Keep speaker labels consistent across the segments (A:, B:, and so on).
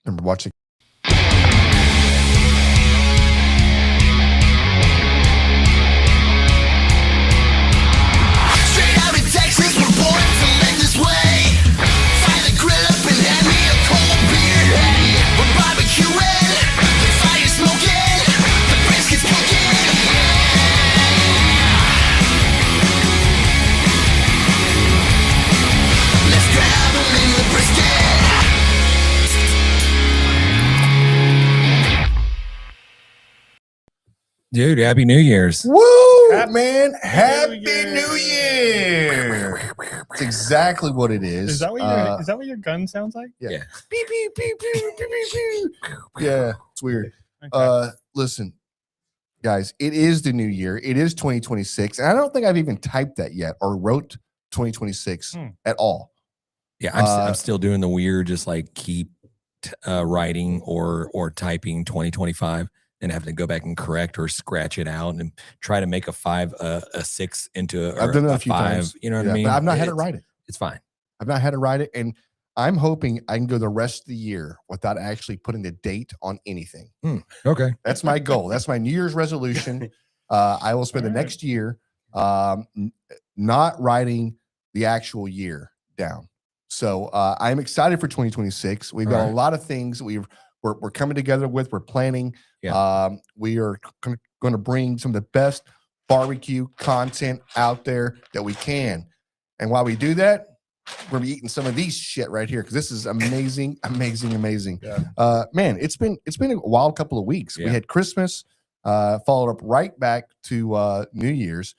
A: Remember watching.
B: Straight out of Texas, we're born to live this way. Fire the grill up and hand me a cold beer. Hey, we're barbecuing, the fire's smoking, the brisket's cooking. Let's grab 'em in the brisket.
C: Dude, Happy New Year's.
A: Woo! Man, Happy
D: Year.
A: New Year! It's exactly what it is.
D: Is that what your gun sounds like?
A: Yeah.
C: Yeah.
A: Beep, beep, beep, beep, beep, beep, beep. Yeah, it's weird.
D: Okay.
A: Listen, guys, it is the new year. It is 2026. And I don't think I've even typed that yet or wrote 2026 at all.
C: Yeah, I'm still doing the weird, just like keep writing or typing 2025 and having to go back and correct or scratch it out and try to make a 5, a 6 into
A: I've done it a few
C: 5.
A: times.
C: You know what
A: Yeah,
C: I mean?
A: but I've not had to write it.
C: It's fine.
A: I've not had to write it. And I'm hoping I can go the rest of the year without actually putting the date on anything.
C: Okay.
A: That's my goal. That's my New Year's resolution. I will spend the next year not writing the actual year down. So I'm excited for 2026. We've got a lot of things we're coming together with. We're planning.
C: Yeah.
A: We are going to bring some of the best barbecue content out there that we can. And while we do that, we're gonna be eating some of these shit right here because this is amazing, amazing, amazing.
D: Yeah.
A: Man, it's been a wild couple of weeks.
C: Yeah.
A: We had Christmas, followed up right back to New Year's.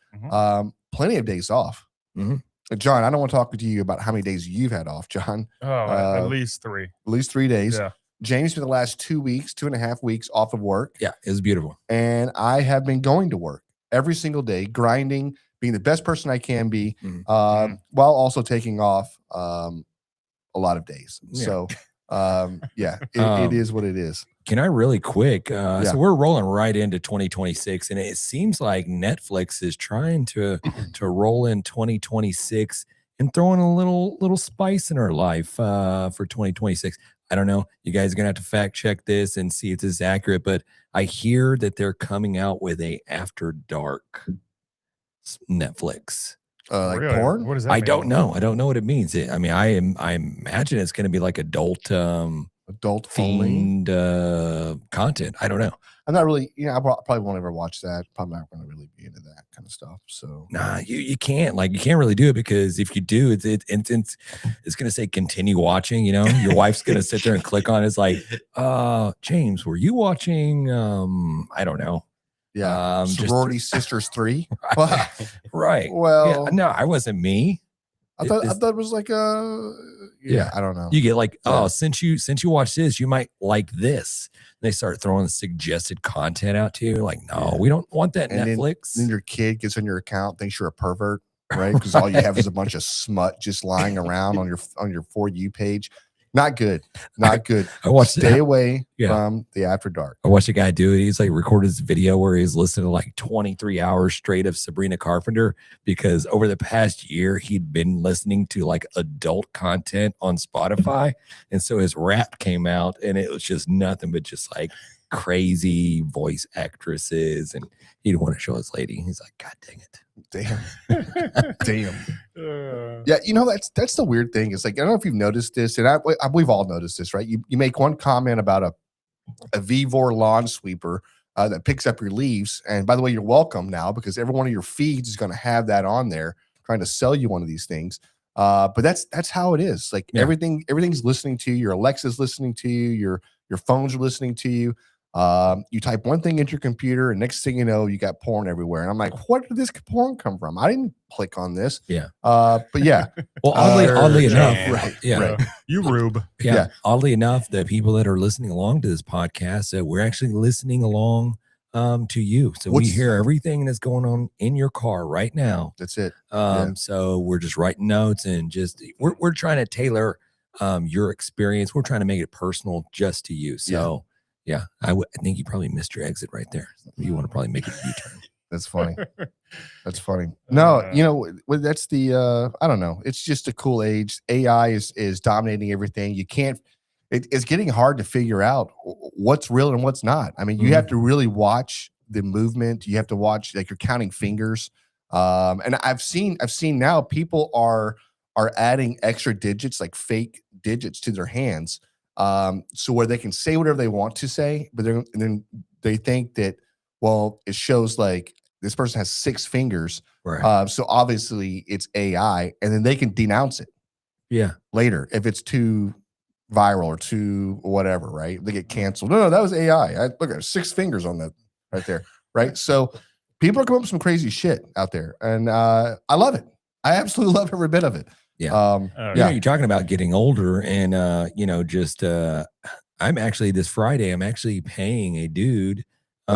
A: Plenty of days off.
C: Mhm.
A: John, I don't want to talk to you about how many days you've had off, John.
D: At least 3.
A: At least 3 days.
D: Yeah.
A: James for the last 2.5 weeks off of work.
C: Yeah, it was beautiful.
A: And I have been going to work every single day, grinding, being the best person I can be, while also taking off a lot of days.
C: Yeah.
A: So, it is what it is.
C: Can I really quick? So we're rolling right into 2026, and it seems like Netflix is trying to roll in 2026 and throwing a little spice in our life for 2026. I don't know. You guys are gonna have to fact check this and see if this is accurate, but I hear that they're coming out with a After Dark Netflix.
A: Like
D: Really?
A: porn?
D: What does that
C: I
D: mean?
C: don't know. I don't know what it means. I imagine it's going to be like adult
A: Adult only.
C: themed content. I don't know.
A: I'm not really, I probably won't ever watch that. Probably not going to really be into that kind of stuff. So,
C: Nah, you can't really do it because if you do, it's going to say continue watching. You know, your wife's going to sit there and click on it. It's like, James, were you watching? I don't know.
A: yeah. Sorority Sisters 3.
C: Right.
A: Well,
C: Yeah, no, I wasn't me.
A: I thought it was like I don't know.
C: You get like, since you watch this, you might like this. They start throwing suggested content out to you. Like, no, we don't want that.
A: And
C: Netflix.
A: Then your kid gets on your account, thinks you're a pervert, right? Because all you have is a bunch of smut just lying around on your For You page. Not good. Not good.
C: I watched
A: Stay away
C: Yeah.
A: from the After Dark.
C: I watched a guy do it. He's like recorded this video where he's listening to like 23 hours straight of Sabrina Carpenter because over the past year he'd been listening to like adult content on Spotify. And so his rap came out and it was just nothing but just like crazy voice actresses. And he didn't want to show his lady. He's like, God dang it.
A: Damn. Damn. Yeah, that's the weird thing. It's like, I don't know if you've noticed this, and we've all noticed this, right? You make one comment about a Vevor lawn sweeper that picks up your leaves, and by the way, you're welcome now because every one of your feeds is going to have that on there, trying to sell you one of these things. But that's how it is. Like everything's listening to you. Your Alexa's listening to you. Your phones are listening to you. You type one thing into your computer, and next thing you know, you got porn everywhere. And I'm like, where did this porn come from? I didn't click on this.
C: Yeah.
A: But yeah.
C: Well, oddly enough,
A: right.
C: Yeah.
D: You rube.
C: Yeah. Oddly enough, the people that are listening along to this podcast, we're actually listening along to you. So we hear everything that's going on in your car right now.
A: That's it.
C: So we're just writing notes and just we're trying to tailor your experience. We're trying to make it personal just to you. So yeah, I think you probably missed your exit right there. You want to probably make a U-turn.
A: That's funny. That's funny. No, that's the I don't know. It's just a cool age. AI is dominating everything. You can't it's getting hard to figure out what's real and what's not. I mean, you have to really watch the movement. You have to watch, like, you're counting fingers. And I've seen now people are adding extra digits, like fake digits, to their hands, so where they can say whatever they want to say, but then they think that, well, it shows like this person has 6 fingers,
C: Right.
A: so obviously it's AI, and then they can denounce it later if it's too viral or too whatever, right? They get canceled. No, that was AI. Look at 6 fingers on that right there, right? So people are coming up with some crazy shit out there, and I love it. I absolutely love every bit of it.
C: Yeah. You're talking about getting older, and I'm actually this Friday, I'm actually paying a dude to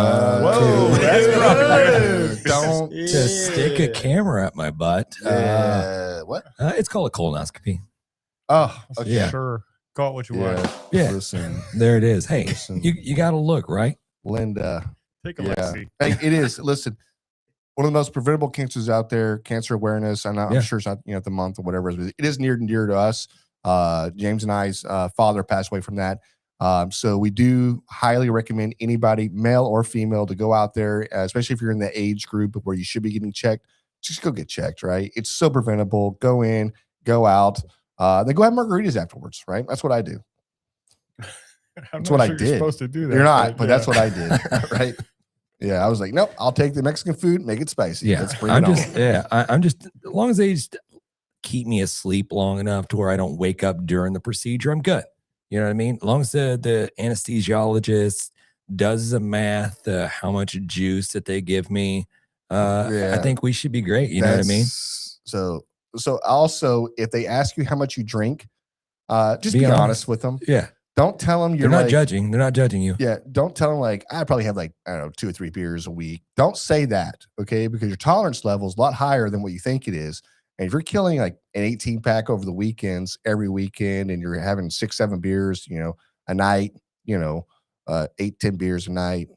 C: stick a camera up my butt.
A: What?
C: It's called a colonoscopy.
A: Oh, okay.
C: Yeah.
D: Sure. Call it what you want.
C: Yeah.
A: Listen,
C: There it is. Hey,
A: Listen.
C: you got to look, right?
A: Linda.
D: Take a look. See.
A: Hey, it is. Listen, one of the most preventable cancers out there, cancer awareness. I'm sure it's not, at the month or whatever. It is near and dear to us. James and I's father passed away from that. So we do highly recommend anybody, male or female, to go out there, especially if you're in the age group where you should be getting checked. Just go get checked, right? It's so preventable. Go in, go out. Then go have margaritas afterwards, right? That's what I do. That's what I did.
D: You're supposed to do that.
A: You're not, but that's what I did, right? Yeah, I was like, nope, I'll take the Mexican food, make it spicy.
C: Yeah.
A: Let's bring it on.
C: I'm just, as long as they just keep me asleep long enough to where I don't wake up during the procedure, I'm good. You know what I mean? As long as the anesthesiologist does the math, how much juice that they give me, I think we should be great. You know what I mean?
A: So also, if they ask you how much you drink, just be honest with them.
C: Yeah.
A: Don't tell them
C: They're not judging. They're not judging you.
A: Yeah. Don't tell them like, I probably have like, I don't know, 2 or 3 beers a week. Don't say that. Okay. Because your tolerance level is a lot higher than what you think it is. And if you're killing like an 18 pack over the weekends, every weekend, and you're having 6, 7 beers, a night, 8, 10 beers a night,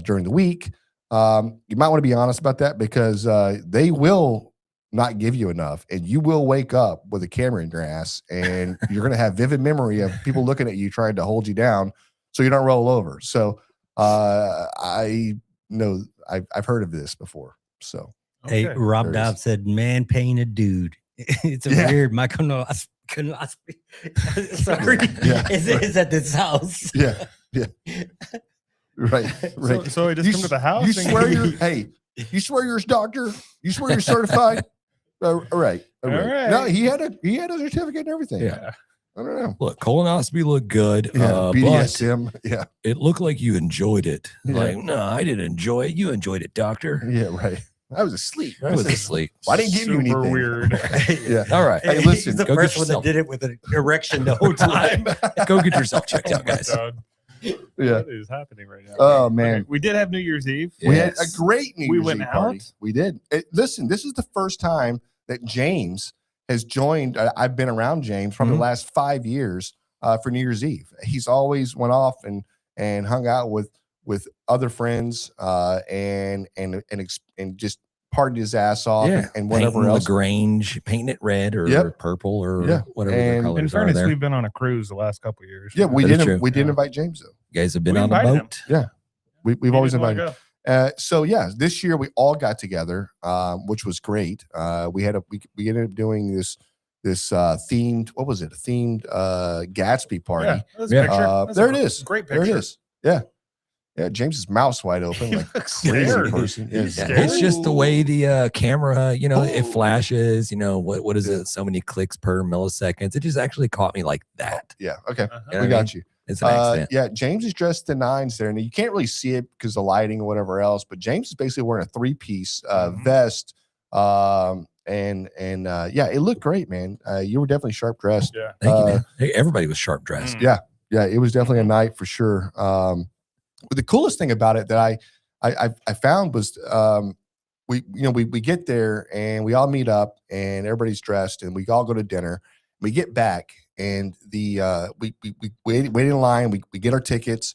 A: during the week, you might want to be honest about that, because, they will not give you enough, and you will wake up with a camera in your ass, and you're going to have vivid memory of people looking at you trying to hold you down so you don't roll over. So I know I've heard of this before. So
E: hey, Rob Dobbs said, "Man paying a dude." It's a weird colonoscopy. Sorry, it's at this house.
A: Yeah. Right.
D: So he just come to the house.
A: You swear you swear you're a doctor. You swear you're certified. All right. No, he had a certificate and everything.
C: Yeah.
A: I don't know.
C: Look, colonoscopy looked good.
A: BDSM. Yeah.
C: It looked like you enjoyed it.
A: Yeah.
C: Like, no, I didn't enjoy it. You enjoyed it, doctor.
A: Yeah, right. I was asleep.
C: I was asleep.
A: Why didn't give you anything?
D: Weird.
A: Yeah.
C: All right.
A: Hey, listen.
E: He's the
C: go
E: first
C: get
E: one that
C: yourself-
E: did it with an erection the whole time.
C: Go get yourself checked out, guys.
A: Yeah.
D: What is happening right now?
A: Oh man.
D: Okay, we did have New Year's Eve.
A: We had a great New
D: We
A: Year's
D: went
A: Eve party.
D: out?
A: We did. Listen, this is the first time that James has joined. I've been around James from the last 5 years for New Year's Eve. He's always went off and hung out with other friends and just partied his ass off and whatever
C: painting
A: else.
C: LaGrange, painting it red or purple or whatever the
A: And
C: colors
D: In
C: are
D: fairness,
C: there.
D: we've been on a cruise the last couple of years.
A: Yeah, we
C: That is
A: did.
C: true.
A: We did invite James though.
C: You guys have been
D: We
C: on a
D: invited
C: boat.
A: Yeah, we've always
D: didn't wanna
A: invited.
D: go.
A: So yeah, this year we all got together, which was great. We ended up doing this themed, what was it? A themed Gatsby party.
D: Yeah, that's a picture. That's
A: There
D: a
A: it is.
D: Great picture.
A: There it is. Yeah. Yeah, James's mouth's wide open, like a crazy
D: scared.
A: person.
D: He's
A: Yeah.
D: scared.
C: It's just the way the camera, it flashes, what is it? So many clicks per milliseconds. It just actually caught me like that.
A: Yeah. Okay.
D: Uh-huh.
C: You know
A: We
C: what I
A: got
C: mean?
A: you.
C: It's an accident.
A: Yeah, James is dressed to nines there, and you can't really see it because of lighting or whatever else. But James is basically wearing a 3-piece vest, yeah, it looked great, man. You were definitely sharp dressed.
D: Yeah.
C: Thank you, man. Hey, everybody was sharp dressed.
A: Yeah, it was definitely a night for sure. But the coolest thing about it that I found was we get there and we all meet up and everybody's dressed and we all go to dinner. We get back and we wait in line. We get our tickets.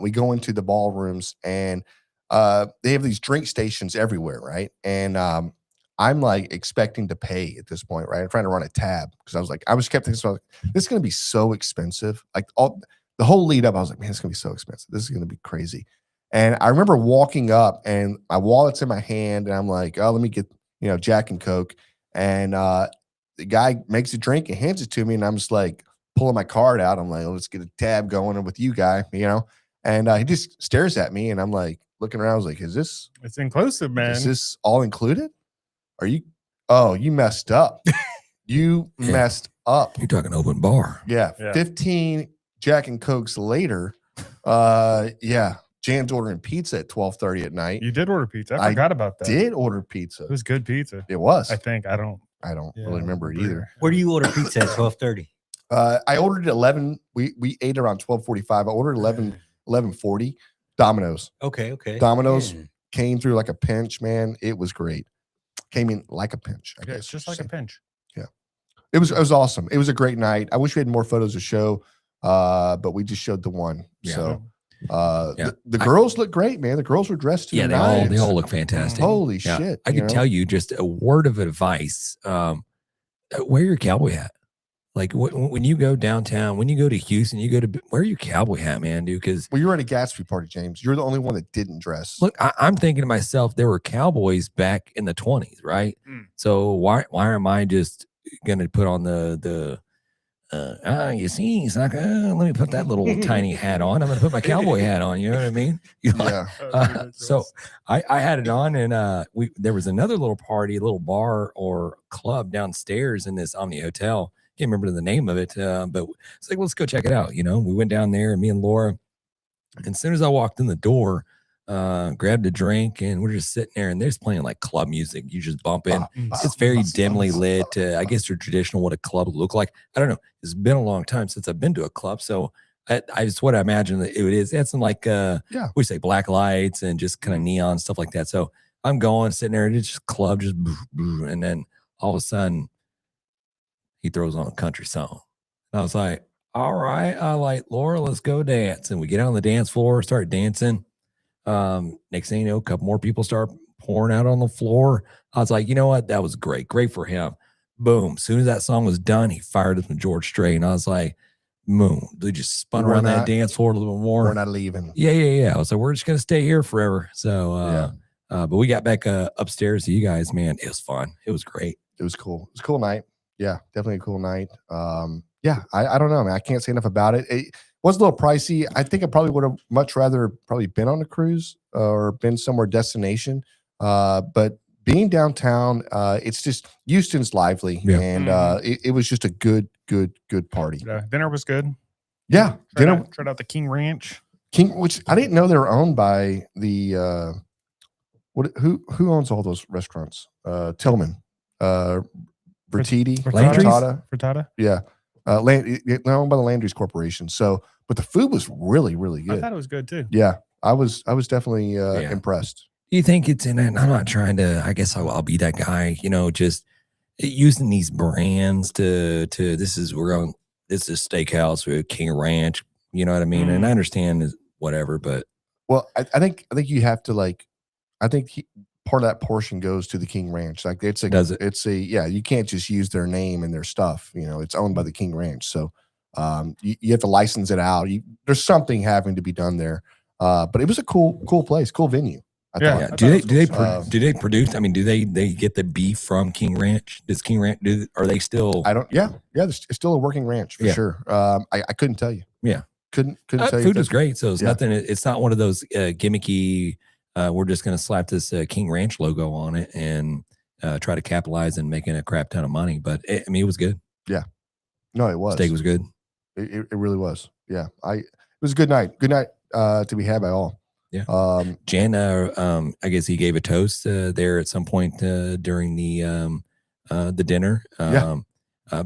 A: We go into the ballrooms and they have these drink stations everywhere, right? And I'm like expecting to pay at this point, right? I'm trying to run a tab because I was kept thinking, so this is going to be so expensive. Like the whole lead up, I was like, man, it's going to be so expensive. This is going to be crazy. And I remember walking up and my wallet's in my hand and I'm like, oh, let me get, Jack and Coke. And the guy makes a drink and hands it to me. And I'm just like pulling my card out. I'm like, let's get a tab going with you, guy, And he just stares at me and I'm like looking around. I was like, it's
D: inclusive, man.
A: Is this all included? You messed up. You messed up.
C: You're talking open bar.
A: Yeah. 15 Jack and Cokes later. Jan's ordering pizza at 12:30 at night.
D: You did order pizza. I forgot about that.
A: Did order pizza.
D: It was good pizza.
A: It was.
D: I think. I don't
A: really remember it either.
E: Where do you order pizza at 12:30?
A: I ordered at 11. We ate around 12:45. I ordered 11:40. Domino's.
E: Okay.
A: Domino's came through like a pinch, man. It was great. Came in like a pinch. I guess
D: it's just like a pinch.
A: Yeah. It was awesome. It was a great night. I wish we had more photos to show, but we just showed the one.
C: Yeah.
A: So the girls look great, man. The girls were dressed too.
C: Yeah, they all look fantastic.
A: Holy shit.
C: I can tell you just a word of advice. Wear your cowboy hat. Like when you go downtown, when you go to Houston, wear your cowboy hat, man, dude. Because
A: you were at a Gatsby party, James. You're the only one that didn't dress.
C: Look, I'm thinking to myself, there were cowboys back in the 20s, right? So why am I just gonna put on you see, sucker, let me put that little tiny hat on. I'm gonna put my cowboy hat on. You know what I mean? So I had it on, and there was another little party, a little bar or club downstairs in this Omni Hotel. Can't remember the name of it, but it's like, let's go check it out. We went down there, and me and Laura, and as soon as I walked in the door, grabbed a drink, and we're just sitting there, and they're just playing like club music. You just bump in. It's very dimly lit. I guess your traditional what a club would look like. I don't know. It's been a long time since I've been to a club, so I just what I imagine that it is. It's some like we say black lights and just kind of neon stuff like that. So I'm going sitting there, and it's just club, just and then all of a sudden he throws on a country song. And I was like, all right, I like Laura, let's go dance. And we get on the dance floor, start dancing. Next thing you know, a couple more people start pouring out on the floor. I was like, you know what? That was great. Great for him. Boom. As soon as that song was done, he fired up from George Strait. And I was like, boom. They just spun around that dance floor a little bit more.
A: We're not leaving.
C: Yeah. I was like, we're just going to stay here forever. So, but we got back upstairs to you guys, man. It was fun. It was great.
A: It was cool. It was a cool night. Yeah, definitely a cool night. I don't know, man. I can't say enough about it. It was a little pricey. I think I probably would have much rather probably been on a cruise or been somewhere destination. But being downtown, it's just Houston's lively, and it was just a good party.
D: Yeah, dinner was good.
A: Yeah,
D: tried out the King Ranch.
A: Which I didn't know they were owned by the who owns all those restaurants? Tillman, Bertiti,
D: Frittata.
A: Yeah. They're owned by the Landry's Corporation. So, but the food was really, really good.
D: I thought it was good too.
A: Yeah. I was definitely impressed.
C: Do you think it's in it? I'm not trying to, I guess I'll be that guy, just using these brands to this is steakhouse with King Ranch, you know what I mean? And I understand whatever, but
A: I think you have to part of that portion goes to the King Ranch. Like you can't just use their name and their stuff. It's owned by the King Ranch. So you have to license it out. There's something having to be done there. But it was a cool place, cool venue.
C: Do they produce? I mean, do they get the beef from King Ranch? Does King Ranch are they still?
A: I don't. Yeah. It's still a working ranch for sure. I couldn't tell you.
C: Yeah.
A: Couldn't tell you.
C: Food was great. So it's nothing. It's not one of those gimmicky. We're just going to slap this King Ranch logo on it and try to capitalize and making a crap ton of money. But it was good. Yeah. No, it was. Steak was good. It really was. Yeah. It was a good night. Good night to be had by all. Yeah. Jan, I guess he gave a toast there at some point during the dinner.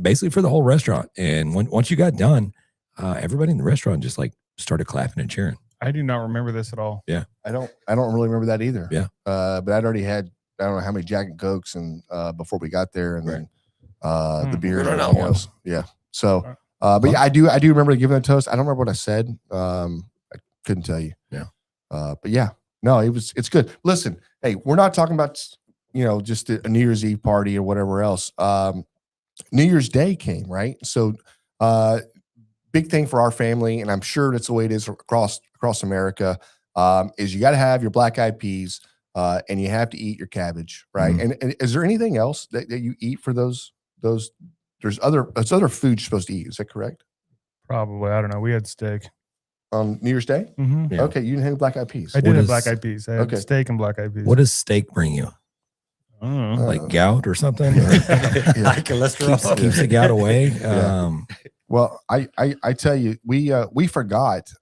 C: Basically for the whole restaurant. And once you got done, everybody in the restaurant just started clapping and cheering. I do not remember this at all. Yeah. I don't really remember that either. Yeah. But I'd already had, I don't know how many Jack and Cokes and before we got there, and then the beer and everything else. Yeah. So but yeah, I do remember giving a toast. I don't remember what I said. I couldn't tell you. Yeah. But yeah, no, it's good. Listen, hey, we're not talking about
A: just a New Year's Eve party or whatever else. New Year's Day came, right? So big thing for our family, and I'm sure that's the way it is across America, is you got to have your black eyed peas and you have to eat your cabbage, right? And is there anything else that you eat for those? There's other food you're supposed to eat. Is that correct?
D: Probably. I don't know. We had steak.
A: On New Year's Day?
D: Mm-hmm.
C: Yeah.
A: Okay, you didn't have black eyed peas.
D: I did have black eyed peas. I had
A: Okay.
D: steak and black eyed peas.
C: What does steak bring you?
D: I don't know.
C: Like gout or something?
E: High cholesterol.
C: Keeps the gout away.
A: Well, I tell you, we forgot.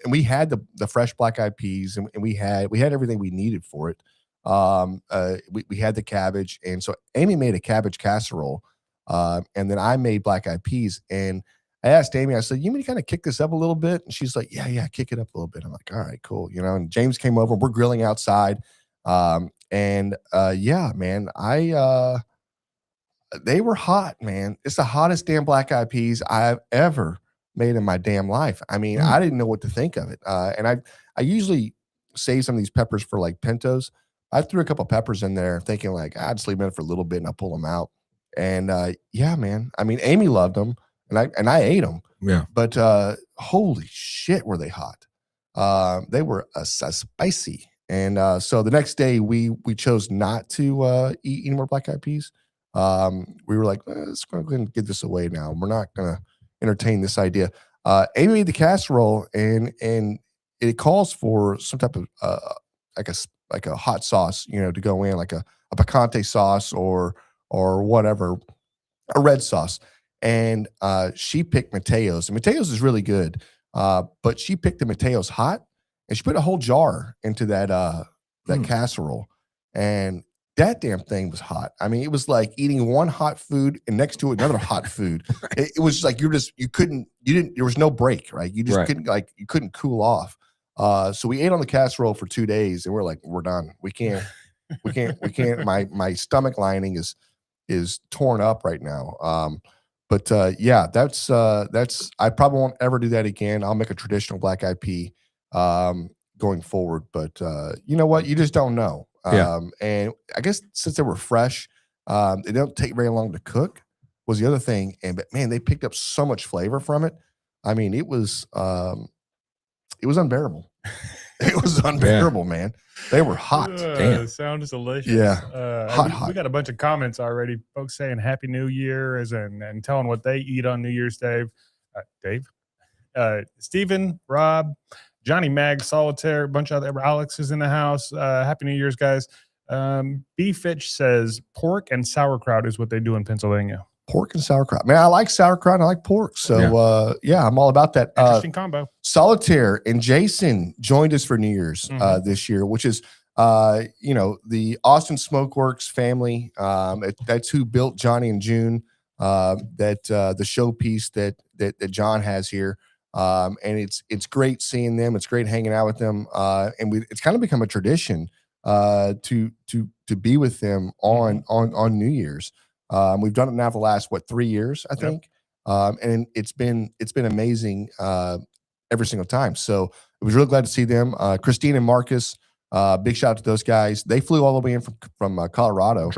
A: We had the fresh black eyed peas, and we had everything we needed for it. We had the cabbage, and so Amy made a cabbage casserole, and then I made black eyed peas. And I asked Amy, I said, "You mean to kind of kick this up a little bit?" And she's like, "Yeah, kick it up a little bit." I'm like, "All right, cool." And James came over. We're grilling outside, yeah, man, they were hot, man. It's the hottest damn black eyed peas I've ever made in my damn life. I mean, I didn't know what to think of it. And I usually save some of these peppers for like pintos. I threw a couple peppers in there thinking like, I'd just leave them in for a little bit and I'll pull them out. And yeah, man. I mean, Amy loved them and I ate them.
C: Yeah.
A: But holy shit, were they hot. They were spicy. And so the next day we chose not to eat any more black eyed peas. We were like, let's go ahead and get this away now. We're not going to entertain this idea. Amy made the casserole and it calls for some type of like a hot sauce, to go in, like a picante sauce or whatever, a red sauce. And she picked Mateo's, and Mateo's is really good. But she picked the Mateo's hot, and she put a whole jar into that casserole, and that damn thing was hot. I mean, it was like eating one hot food and next to another hot food. It was like there was no break, right? You just couldn't cool off. So we ate on the casserole for 2 days, and we're like, we're done. We can't. My stomach lining is torn up right now. But yeah, that's I probably won't ever do that again. I'll make a traditional black eyed pea going forward. But you know what? You just don't know. And I guess since they were fresh, they don't take very long to cook was the other thing. But man, they picked up so much flavor from it. I mean, it was unbearable. It was unbearable, man. They were hot.
C: Damn.
D: Sounds delicious.
A: Yeah. Hot.
D: We got a bunch of comments already. Folks saying Happy New Year and telling what they eat on New Year's Day. Dave, Stephen, Rob, Johnny Mag, Solitaire, a bunch of other Alex is in the house. Happy New Year's, guys. B. Fitch says pork and sauerkraut is what they do in Pennsylvania.
A: Pork and sauerkraut. Man, I like sauerkraut and I like pork. So yeah, I'm all about that.
D: Interesting combo.
A: Solitaire and Jason joined us for New Year's this year, which is the Austin Smokeworks family. That's who built Johnny and June. The showpiece that John has here. And it's great seeing them. It's great hanging out with them. And it's kind of become a tradition to be with them on New Year's. We've done it now for the last 3 years, I think. And it's been amazing every single time. So I was really glad to see them. Christine and Marcus, big shout out to those guys. They flew all the way in from Colorado.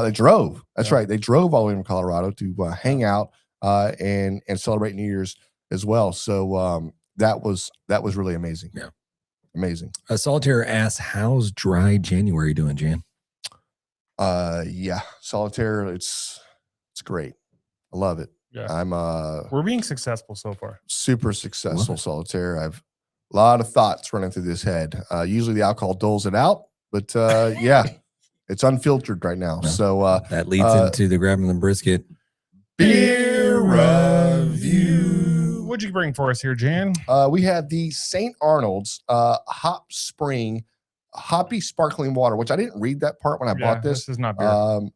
A: They drove. That's right. They drove all the way from Colorado to hang out and celebrate New Year's as well. So that was really amazing.
C: Yeah.
A: Amazing.
C: Solitaire asks, how's dry January doing, Jan?
A: Yeah, Solitaire, it's great. I love it.
D: Yeah. We're being successful so far.
A: Super successful Solitaire. I've a lot of thoughts running through this head. Usually the alcohol doles it out, but yeah, it's unfiltered right now. So
C: that leads into the grabbing the brisket
A: beer review.
D: What'd you bring for us here, Jan?
A: We have the St. Arnold's Hop Spring Hoppy Sparkling Water, which I didn't read that part when I bought this.
D: This is not beer.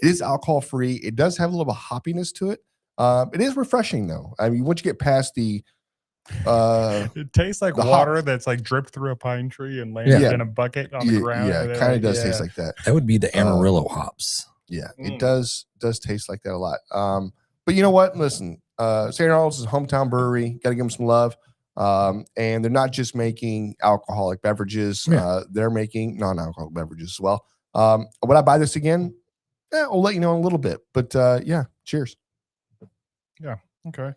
A: It is alcohol free. It does have a little hoppiness to it. It is refreshing though. I mean, once you get past the
D: it tastes like water that's like dripped through a pine tree and landed in a bucket on the ground.
A: Yeah, it kind of does taste like that.
C: That would be the Amarillo hops.
A: Yeah, it does taste like that a lot. But you know what? Listen, St. Arnold's is a hometown brewery. Got to give them some love. And they're not just making alcoholic beverages. They're making non-alcoholic beverages as well. Would I buy this again? I'll let you know in a little bit. But yeah, cheers.
D: Okay.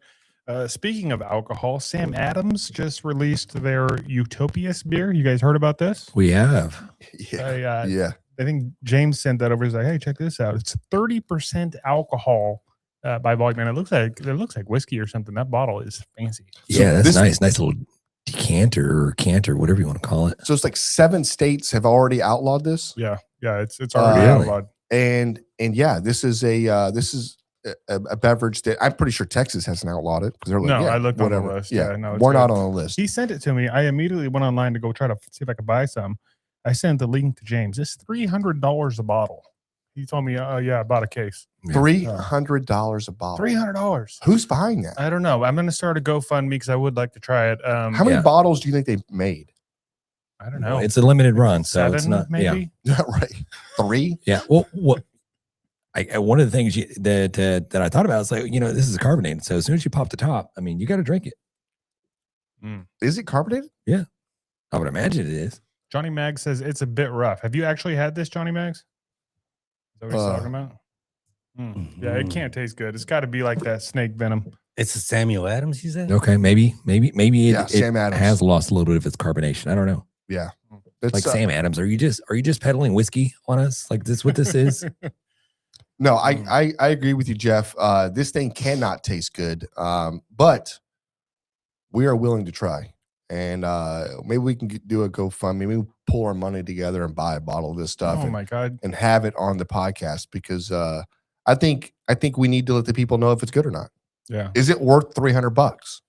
D: Speaking of alcohol, Sam Adams just released their Utopias beer. You guys heard about this?
C: We have.
A: Yeah.
D: Yeah. I think James sent that over. He's like, "Hey, check this out. It's 30% alcohol by volume, and it looks like whiskey or something. That bottle is fancy."
C: Yeah, that's nice. Nice little decanter or canter, whatever you want to call it.
A: So it's like 7 states have already outlawed this.
D: Yeah, it's already
C: Really?
D: outlawed.
A: And yeah, this is a beverage that I'm pretty sure Texas hasn't outlawed it because they're like,
D: No,
A: yeah,
D: I looked
A: whatever.
D: on the list.
A: Yeah,
D: no, it's
A: we're
D: good.
A: not on the list.
D: He sent it to me. I immediately went online to go try to see if I could buy some. I sent the link to James. It's $300 a bottle. He told me, yeah, I bought a case.
A: $300 a bottle.
D: $300.
A: Who's buying that?
D: I don't know. I'm going to start a GoFundMe because I would like to try it.
A: How many bottles do you think they made?
D: I don't know.
C: It's a limited run, so
D: 7,
C: it's not.
D: maybe.
A: Yeah, right. 3.
C: Yeah. Well, what? One of the things that I thought about is like, this is carbonated. So as soon as you pop the top, I mean, you got to drink it.
A: Is it carbonated?
C: Yeah, I would imagine it is.
D: Johnny Mag says it's a bit rough. Have you actually had this, Johnny Mags? Is that what he's talking about? Yeah, it can't taste good. It's got to be like that snake venom.
E: It's a Samuel Adams, you said?
C: Okay, maybe
A: Yeah,
C: it
A: Sam Adams.
C: has lost a little bit of its carbonation. I don't know.
A: Yeah.
C: Like Sam Adams, are you just peddling whiskey on us? Like this what this is?
A: No, I agree with you, Jeff. This thing cannot taste good, but we are willing to try. And maybe we can do a GoFundMe. Maybe we pull our money together and buy a bottle of this stuff.
D: Oh my God!
A: And have it on the podcast because I think we need to let the people know if it's good or not.
D: Yeah.
A: Is it worth $300?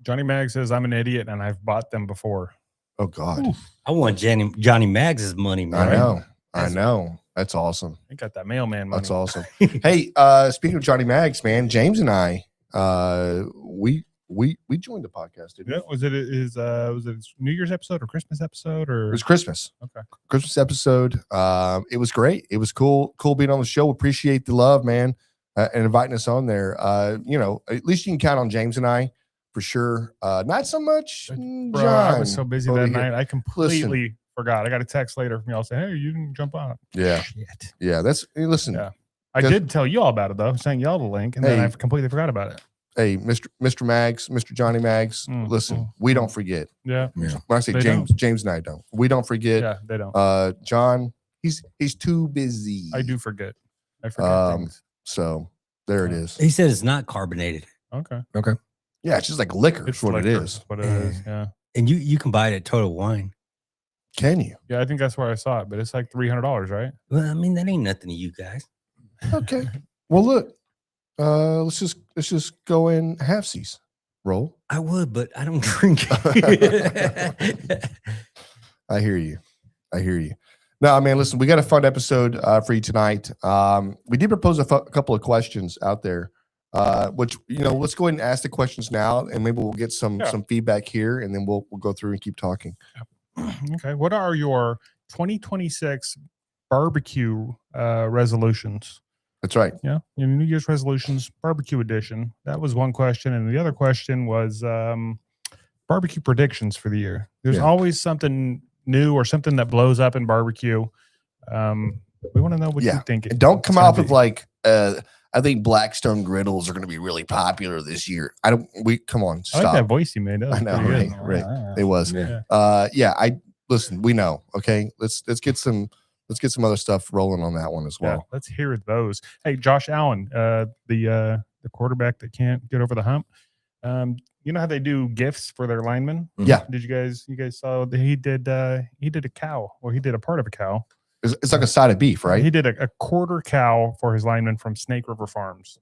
D: Johnny Mag says I'm an idiot and I've bought them before.
A: Oh God.
E: Oof. I want Johnny Mags' money, man.
A: I know. That's awesome.
D: I got that mailman money.
A: That's awesome. Hey, speaking of Johnny Mags, man, James and I, we joined the podcast, didn't we?
D: Yeah. Was it his New Year's episode or Christmas episode or?
A: It was Christmas.
D: Okay.
A: Christmas episode. It was great. It was cool being on the show. Appreciate the love, man, and inviting us on there. At least you can count on James and I for sure. Not so much John.
D: Bro, I was so busy
A: over
D: that
A: here.
D: night. I completely forgot. I got a text later from y'all saying, "Hey, you can jump on."
A: Yeah.
C: Shit.
A: Yeah. Listen.
D: Yeah. I did tell you all about it though. Sent y'all the link, and then
A: Hey.
D: I completely forgot about it.
A: Hey, Mr. Mags, Mr. Johnny Mags. Listen, we don't forget.
D: Yeah.
A: When I say
D: They
A: James and I don't. We don't forget.
D: Yeah, they don't.
A: John, he's too busy.
D: I do forget. I forget things.
A: So there it is.
E: He said it's not carbonated.
D: Okay.
A: Yeah, it's just like liquor. It's what
D: liquor.
A: it is.
D: What it is. Yeah.
E: And you can buy it at Total Wine.
A: Can you?
D: Yeah, I think that's where I saw it, but it's like $300, right?
E: Well, I mean, that ain't nothing to you guys.
A: Okay. Well, look. Let's just go in halfsies. Roll.
E: I would, but I don't drink.
A: I hear you. No, man, listen, we got a fun episode for you tonight. We did propose a couple of questions out there, which, let's go ahead and ask the questions now, and maybe we'll get some feedback here, and then we'll go through and keep talking.
D: Okay. What are your 2026 barbecue resolutions?
A: That's right.
D: Yeah. Your New Year's resolutions, barbecue edition. That was one question. And the other question was barbecue predictions for the year. There's always something new or something that blows up in barbecue. We want to know what you think.
A: And don't come out with like, I think Blackstone griddles are going to be really popular this year. Come on, stop.
D: I like that voice you made. That was
A: I know,
D: pretty good.
A: right. It was.
C: Yeah.
A: Listen, we know. Okay. Let's get some other stuff rolling on that one as well.
D: Yeah, let's hear those. Hey, Josh Allen, the quarterback that can't get over the hump. You know how they do gifts for their linemen?
A: Yeah.
D: Did you guys saw that he did a cow, or he did a part of a cow.
A: It's like a side of beef, right?
D: He did a quarter cow for his linemen from Snake River Farms.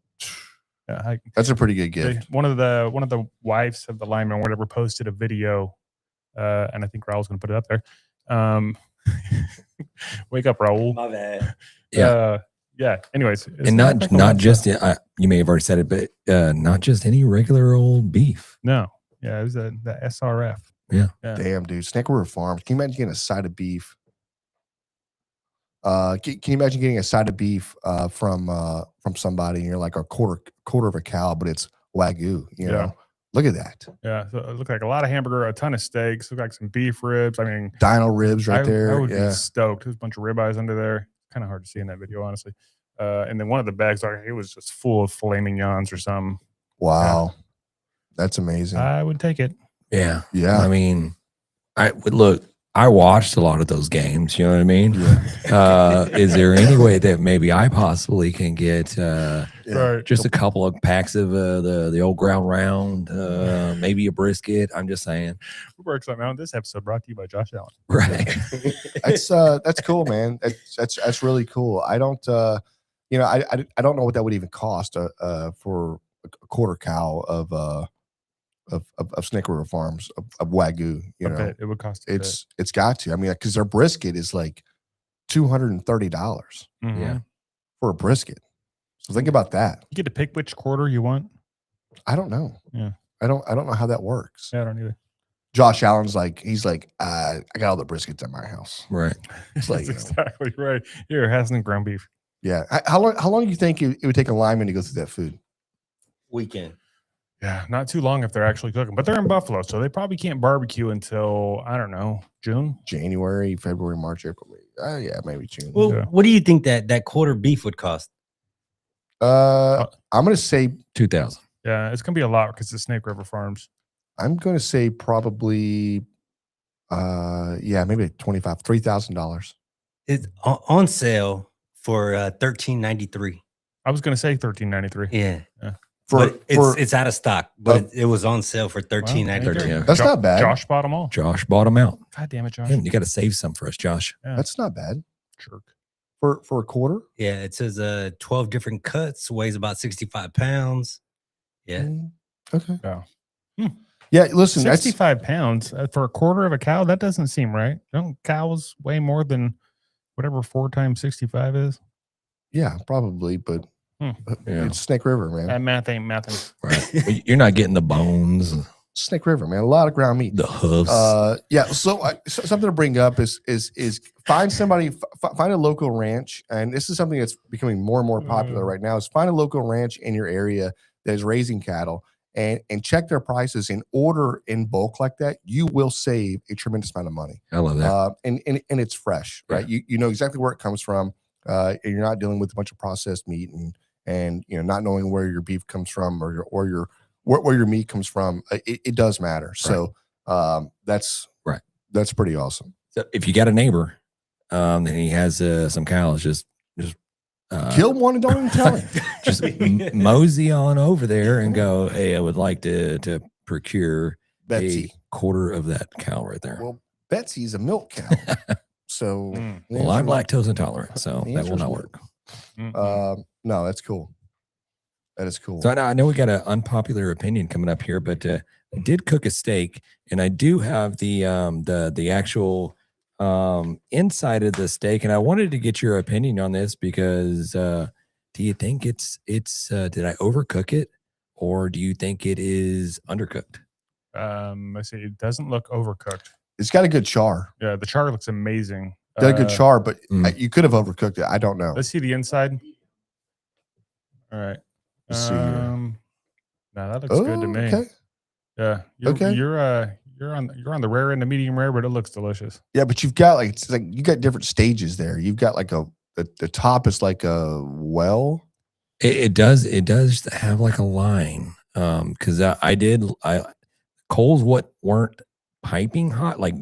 D: Yeah,
A: that's a pretty good gift.
D: One of the wives of the lineman, whatever, posted a video, and I think Raul's going to put it up there. Wake up, Raul.
E: My bad.
D: Yeah. Anyways,
C: and not just you may have already said it, but not just any regular old beef.
D: No. Yeah, it was the SRF.
C: Yeah.
A: Damn, dude. Snake River Farms. Can you imagine getting a side of beef? Can you imagine getting a side of beef from somebody, and you're like a quarter of a cow, but it's Wagyu, you know? Look at that.
D: Yeah, so it looked like a lot of hamburger, a ton of steaks, looked like some beef ribs. I mean,
A: Dino ribs right
D: I
A: there.
D: would
A: Yeah.
D: be stoked. There's a bunch of ribeyes under there. Kind of hard to see in that video, honestly. And then one of the bags, it was just full of filet mignons or something.
A: Wow. That's amazing.
D: I would take it.
C: Yeah.
A: Yeah.
C: I mean, I watched a lot of those games. You know what I mean?
A: Yeah.
C: Is there any way that maybe I possibly can get
D: Right.
C: just a couple of packs of the old ground round, maybe a brisket? I'm just saying.
D: We're excited out. This episode brought to you by Josh Allen.
C: Right.
A: That's cool, man. That's really cool. I don't you know, I don't know what that would even cost for a quarter cow of Snake River Farms of Wagyu. You know,
D: It would cost.
A: it's got to. I mean, because their brisket is like $230
D: Mhm.
C: Yeah.
A: for a brisket. So think about that.
D: You get to pick which quarter you want.
A: I don't know.
D: Yeah.
A: I don't know how that works.
D: Yeah, I don't either.
A: Josh Allen's he's like, I got all the briskets at my house.
C: Right.
A: It's like,
D: That's exactly right. Here, has some ground beef.
A: yeah. How long do you think it would take a lineman to go through that food?
E: Weekend.
D: Yeah, not too long if they're actually cooking, but they're in Buffalo, so they probably can't barbecue until I don't know, June.
A: January, February, March, April. Yeah, maybe June.
E: Well,
D: Yeah.
E: what do you think that quarter beef would cost?
A: I'm gonna say
C: 2000.
D: Yeah, it's gonna be a lot because it's Snake River Farms.
A: probably maybe $3,000.
E: It's on sale for $13.93.
D: I was gonna say $13.93.
E: Yeah,
A: For
E: it's out of stock, but it was on sale for $13.93.
C: Yeah.
A: that's not bad.
D: Josh bought them all.
C: Josh bought them out.
D: God damn it, Josh.
C: Man, you got to save some for us, Josh.
D: Yeah.
A: That's not bad
D: jerk.
A: for a quarter.
E: Yeah, it says 12 different cuts, weighs about 65 pounds. Yeah.
A: Okay.
D: Yeah.
A: Yeah. Listen, that's
D: 65 pounds for a quarter of a cow. That doesn't seem right. Don't cows weigh more than whatever 4 times 65 is?
A: yeah, probably, but
C: Yeah.
A: it's Snake River, man.
D: That math ain't mathing.
C: Right. But you're not getting the bones,
A: Snake River, man. A lot of ground meat.
C: the hoofs.
A: Yeah. So something to bring up is find somebody, find a local ranch, and this is something that's becoming more and more popular right now. Is find a local ranch in your area that is raising cattle, and check their prices and order in bulk like that. You will save a tremendous amount of money.
C: I love that.
A: And it's fresh, right? You know exactly where it comes from. And you're not dealing with a bunch of processed meat and you know not knowing where your beef comes from or where your meat comes from. It does matter. So that's
C: Right.
A: That's pretty awesome.
C: So if you got a neighbor, and he has some cows, just
A: Kill one and don't even tell him.
C: just mosey on over there and go, hey, I would like to procure
A: Betsy.
C: a quarter of that cow right there.
A: Well, Betsy's a milk cow. So
C: Well, I'm lactose intolerant, so
A: The
C: that will
A: answer's
C: not
A: no.
C: work.
A: No, that's cool. That is cool.
C: So I know we got an unpopular opinion coming up here, but I did cook a steak, and I do have the actual inside of the steak, and I wanted to get your opinion on this because do you think it's did I overcook it, or do you think it is undercooked?
D: I see. It doesn't look overcooked.
A: It's got a good char.
D: Yeah, the char looks amazing.
A: Got a good char, but
C: Mm.
A: you could have overcooked it. I don't know.
D: Let's see the inside. All right.
A: Let's see here.
D: No, that looks good to me.
A: Okay.
D: Yeah.
A: Okay.
D: You're on the rare end of medium rare, but it looks delicious.
A: Yeah, but you've got it's like you got different stages there. You've got like the top is like a well.
C: It does have like a line because I coals weren't piping hot like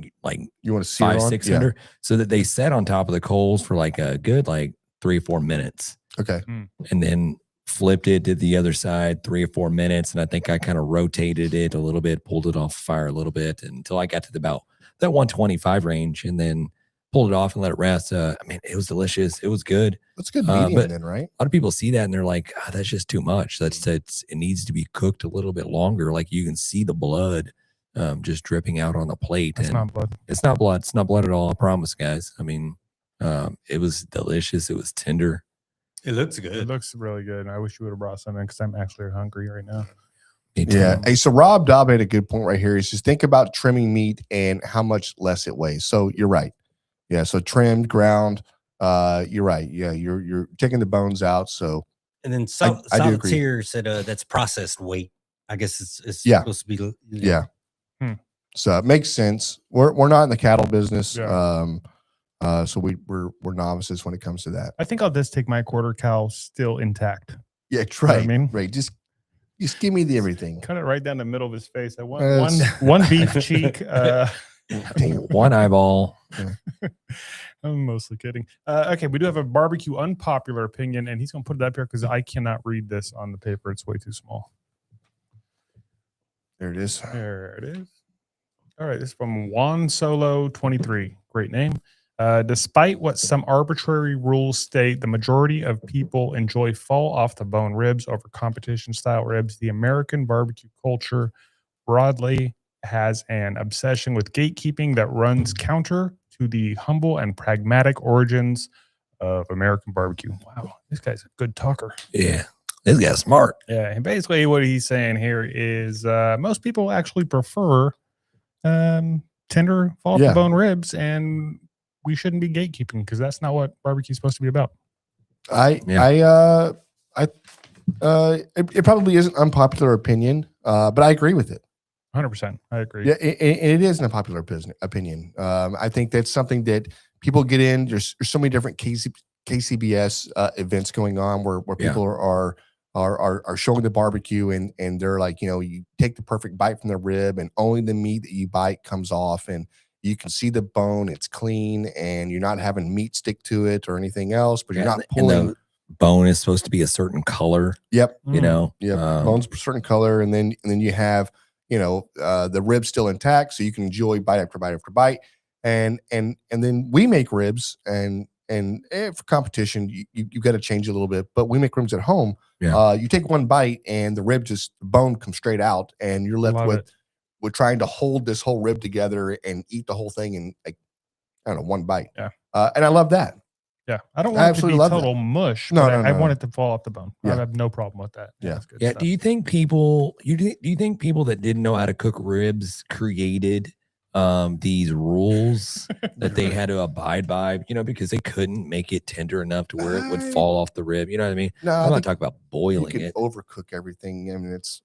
A: You want to sear
C: 500,
A: on?
C: 600 so that they sat on top of the coals for like a good like 3 or 4 minutes,
A: Yeah. Okay.
C: and then flipped it to the other side 3 or 4 minutes, and I think I kind of rotated it a little bit, pulled it off fire a little bit until I got to about that 125 range, and then pulled it off and let it rest. I mean, it was delicious. It was good.
A: That's good medium
C: but-
A: then, right?
C: A lot of people see that and they're like, oh, that's just too much. It needs to be cooked a little bit longer. Like you can see the blood just dripping out on the plate.
D: That's
C: and
D: not blood.
C: It's not blood. It's not blood at all. I promise, guys. I mean, it was delicious. It was tender.
E: It looks
D: It
E: good.
D: looks really good. I wish you would have brought some in because I'm actually hungry right now.
C: Me too.
A: Yeah. Hey, so Rob Dobb made a good point right here. He says, think about trimming meat and how much less it weighs. So you're right. Yeah. So trimmed, ground. You're right. Yeah. You're taking the bones out. So
E: And then
A: I do agree.
E: Solitaire said that's processed weight. I guess it's
A: Yeah.
E: supposed to be.
A: Yeah.
D: Hmm.
A: So it makes sense. We're not in the cattle business.
D: Yeah.
A: So we're novices when it comes to that.
D: I think I'll just take my quarter cow still intact.
A: Yeah,
D: know what
A: right.
D: I mean?
A: Right. Just give me the everything.
D: Cut it right down the middle of his face. I want
A: It's-
D: one beef cheek.
C: One eyeball.
D: I'm mostly kidding. Okay, we do have a barbecue unpopular opinion, and he's going to put it up here because I cannot read this on the paper. It's way too small.
A: There it is.
D: There it is. All right, this is from Juan Solo 23. Great name. Despite what some arbitrary rules state, the majority of people enjoy fall off the bone ribs over competition style ribs. The American barbecue culture broadly has an obsession with gatekeeping that runs counter to the humble and pragmatic origins of American barbecue. Wow, this guy's a good talker.
C: Yeah. This guy's smart.
D: Yeah, and basically what he's saying here is most people actually prefer tender fall off the bone ribs, and we shouldn't be gatekeeping because that's not what barbecue is supposed to be about.
A: It probably is an unpopular opinion, but I agree with it.
D: 100%. I agree.
A: Yeah, it is an unpopular opinion. I think that's something that people get in. There's so many different KCBS events going on where people are showing the barbecue and they're like, you take the perfect bite from the rib and only the meat that you bite comes off and you can see the bone, it's clean, and you're not having meat stick to it or anything else, but you're not pulling.
C: And the bone is supposed to be a certain color.
A: Yep.
C: Bone's
A: a certain color, and then you have the ribs still intact, so you can enjoy bite after bite after bite, and then we make ribs and for competition you got to change a little bit, but we make ribs at home. You take one bite and the bone comes straight out, and you're left with trying to hold this whole rib together and eat the whole thing in one bite.
D: Yeah.
A: And I love that.
D: Yeah, I don't want it to be total mush.
A: No,
D: I want it to fall off the bone.
A: Yeah.
D: I have no problem with that.
A: Yeah.
D: That's good
C: Yeah.
D: stuff.
C: Do you think people that didn't know how to cook ribs created these rules that they had to abide by, because they couldn't make it tender enough to where it would fall off the rib? You know what I mean?
A: No,
C: I'm
A: I
C: not
A: think
C: talking about
A: you
C: boiling
A: can
C: it.
A: overcook everything. I mean, it's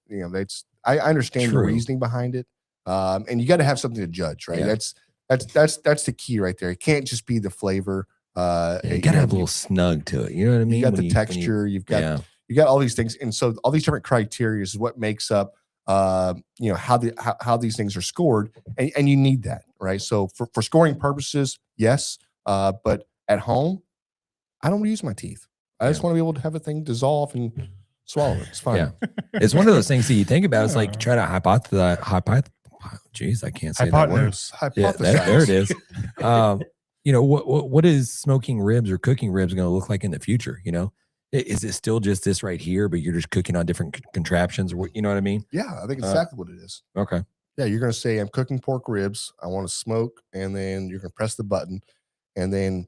A: I understand the
C: True.
A: reasoning behind it. And you got to have something to judge, right?
C: Yeah.
A: That's the key right there. It can't just be the flavor.
C: You gotta have a little snug to it. You know what I mean?
A: You got the texture. You've got all these things, and so all these different criteria is what makes up how these things are scored, and you need that, right? So for scoring purposes, yes, but at home, I don't use my teeth. I just want to be able to have a thing dissolve and swallow it. It's fine.
C: Yeah, it's one of those things that you think about. It's like try to hypothesize. Jeez, I can't say that word. Yeah, there it is. What is smoking ribs or cooking ribs going to look like in the future? Is it still just this right here, but you're just cooking on different contraptions? Or you know what I mean?
A: Yeah, I think exactly what it is.
C: Okay.
A: Yeah, you're going to say, I'm cooking pork ribs. I want to smoke. And then you're going to press the button. And then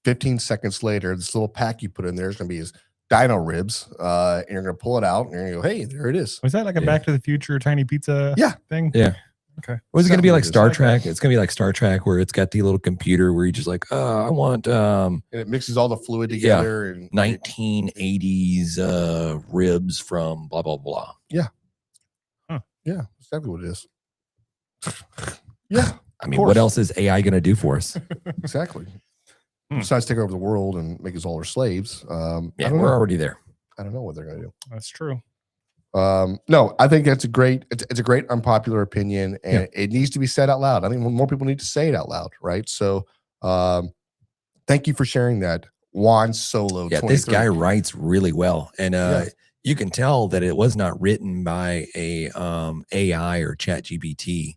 A: 15 seconds later, this little pack you put in there is going to be his dino ribs. And you're going to pull it out and you're going to go, hey, there it is.
D: Was that like a Back to the Future tiny pizza thing?
C: Yeah.
D: Okay.
C: Was it going to be like Star Trek? It's going to be like Star Trek where it's got the little computer where you just like, I want
A: and it mixes all the fluid together and
C: 1980s ribs from blah blah blah.
A: Yeah.
D: Huh.
A: Yeah, exactly what it is. Yeah.
C: I mean, what else is AI going to do for us?
A: Exactly. Besides take over the world and make us all our slaves.
C: We're already there.
A: I don't know what they're going to do.
D: That's true.
A: No, I think it's a great unpopular opinion, and it needs to be said out loud. I think more people need to say it out loud, right? So, thank you for sharing that, Juan Solo.
C: Yeah,
A: 23.
C: this guy writes really well, and you can tell that it was not written by a AI or Chat GPT,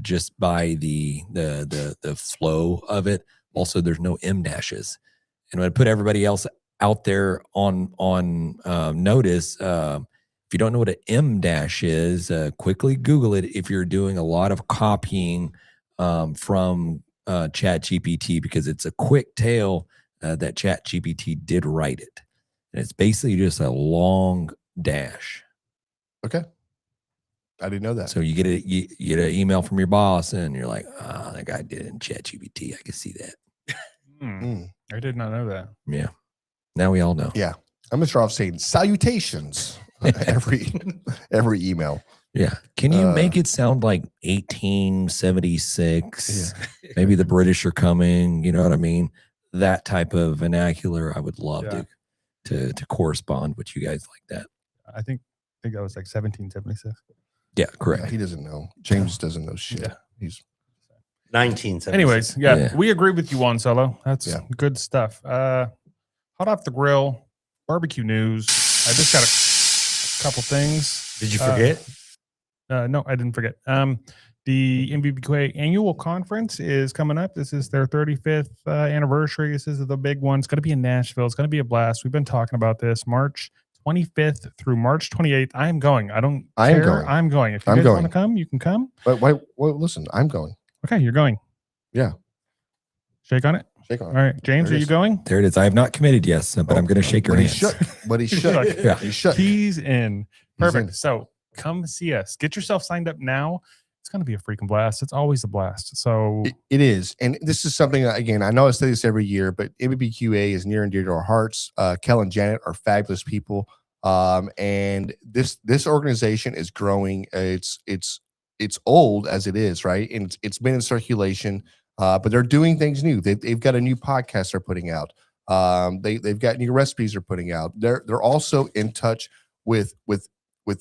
C: just by the flow of it. Also, there's no M dashes, and I put everybody else out there on notice. If you don't know what an M dash is, quickly Google it if you're doing a lot of copying from Chat GPT, because it's a quick tale that Chat GPT did write it. And it's basically just a long dash.
A: Okay. I didn't know that.
C: So you get an email from your boss and you're like, that guy did it in Chat GPT. I can see that.
D: I did not know that.
C: Yeah. Now we all know.
A: Yeah. I'm going to start off saying salutations. every email.
C: Yeah. Can you make it sound like 1876?
A: Yeah.
C: Maybe the British are coming. You know what I mean? That type of vernacular, I would love to correspond with you guys like that.
D: I think that was like 1776.
C: Yeah, correct.
A: Yeah, he doesn't know. James doesn't know shit.
D: Yeah.
A: He's
E: 1976.
D: Anyways, we agree with you, Juan Solo. That's good stuff. Hot off the grill, barbecue news. I just got a couple things.
E: Did you forget?
D: No, I didn't forget. The BBQ annual conference is coming up. This is their 35th anniversary. This is the big one. It's going to be in Nashville. It's going to be a blast. We've been talking about this. March 25th through March 28th. I am going. I am going. I'm going. If you guys want to come, you can come.
A: But wait, listen, I'm going.
D: Okay, you're going.
A: Yeah.
D: Shake on it.
A: Shake on it.
D: All right, James, are you going?
C: There it is. I have not committed yes, but I'm going to shake your hand.
A: But he should.
C: Yeah.
A: He should.
D: He's in. Perfect.
A: in.
D: So come see us. Get yourself signed up now. It's going to be a freaking blast. It's always a blast. So
A: It is. And this is something, again, I know I say this every year, but BBQA is near and dear to our hearts. Kel and Janet are fabulous people. And this organization is growing. It's old as it is, right? And it's been in circulation, but they're doing things new. They've got a new podcast they're putting out. They've got new recipes they're putting out. They're also in touch with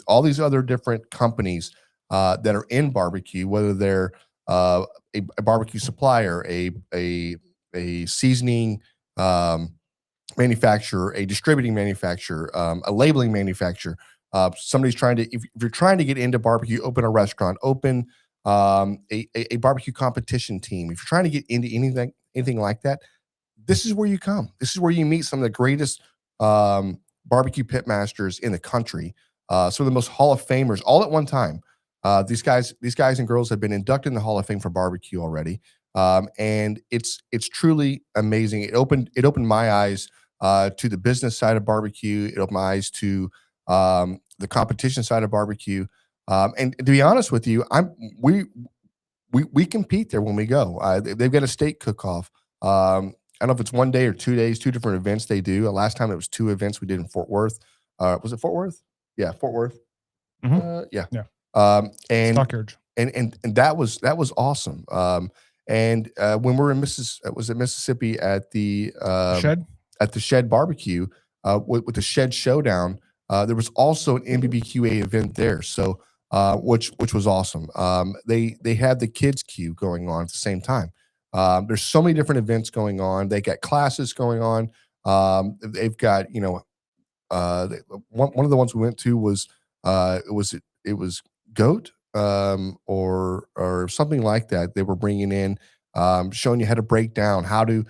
A: all these other different companies that are in barbecue, whether they're a barbecue supplier, a seasoning manufacturer, a distributing manufacturer, a labeling manufacturer. Somebody's trying to, if you're trying to get into barbecue, open a restaurant, open a barbecue competition team. If you're trying to get into anything like that, this is where you come. This is where you meet some of the greatest barbecue pitmasters in the country. Some of the most Hall of Famers all at one time. These guys and girls have been inducted in the Hall of Fame for barbecue already. And it's truly amazing. It opened my eyes to the business side of barbecue. It opened my eyes to the competition side of barbecue. And to be honest with you, we compete there when we go. They've got a state cook-off. I don't know if it's 1 day or 2 days, 2 different events they do. Last time it was 2 events we did in Fort Worth. Was it Fort Worth? Yeah, Fort Worth.
D: Mhm.
A: Yeah.
D: and Stockyards.
A: And that was awesome. And when we're in Mississippi at the
D: Shed?
A: at the Shed barbecue with the Shed Showdown, there was also an MBBQA event there. So which was awesome. They had the kids queue going on at the same time. There's so many different events going on. They got classes going on. They've got, one of the ones we went to was it was goat or something like that. They were bringing in, showing you how to break down, how to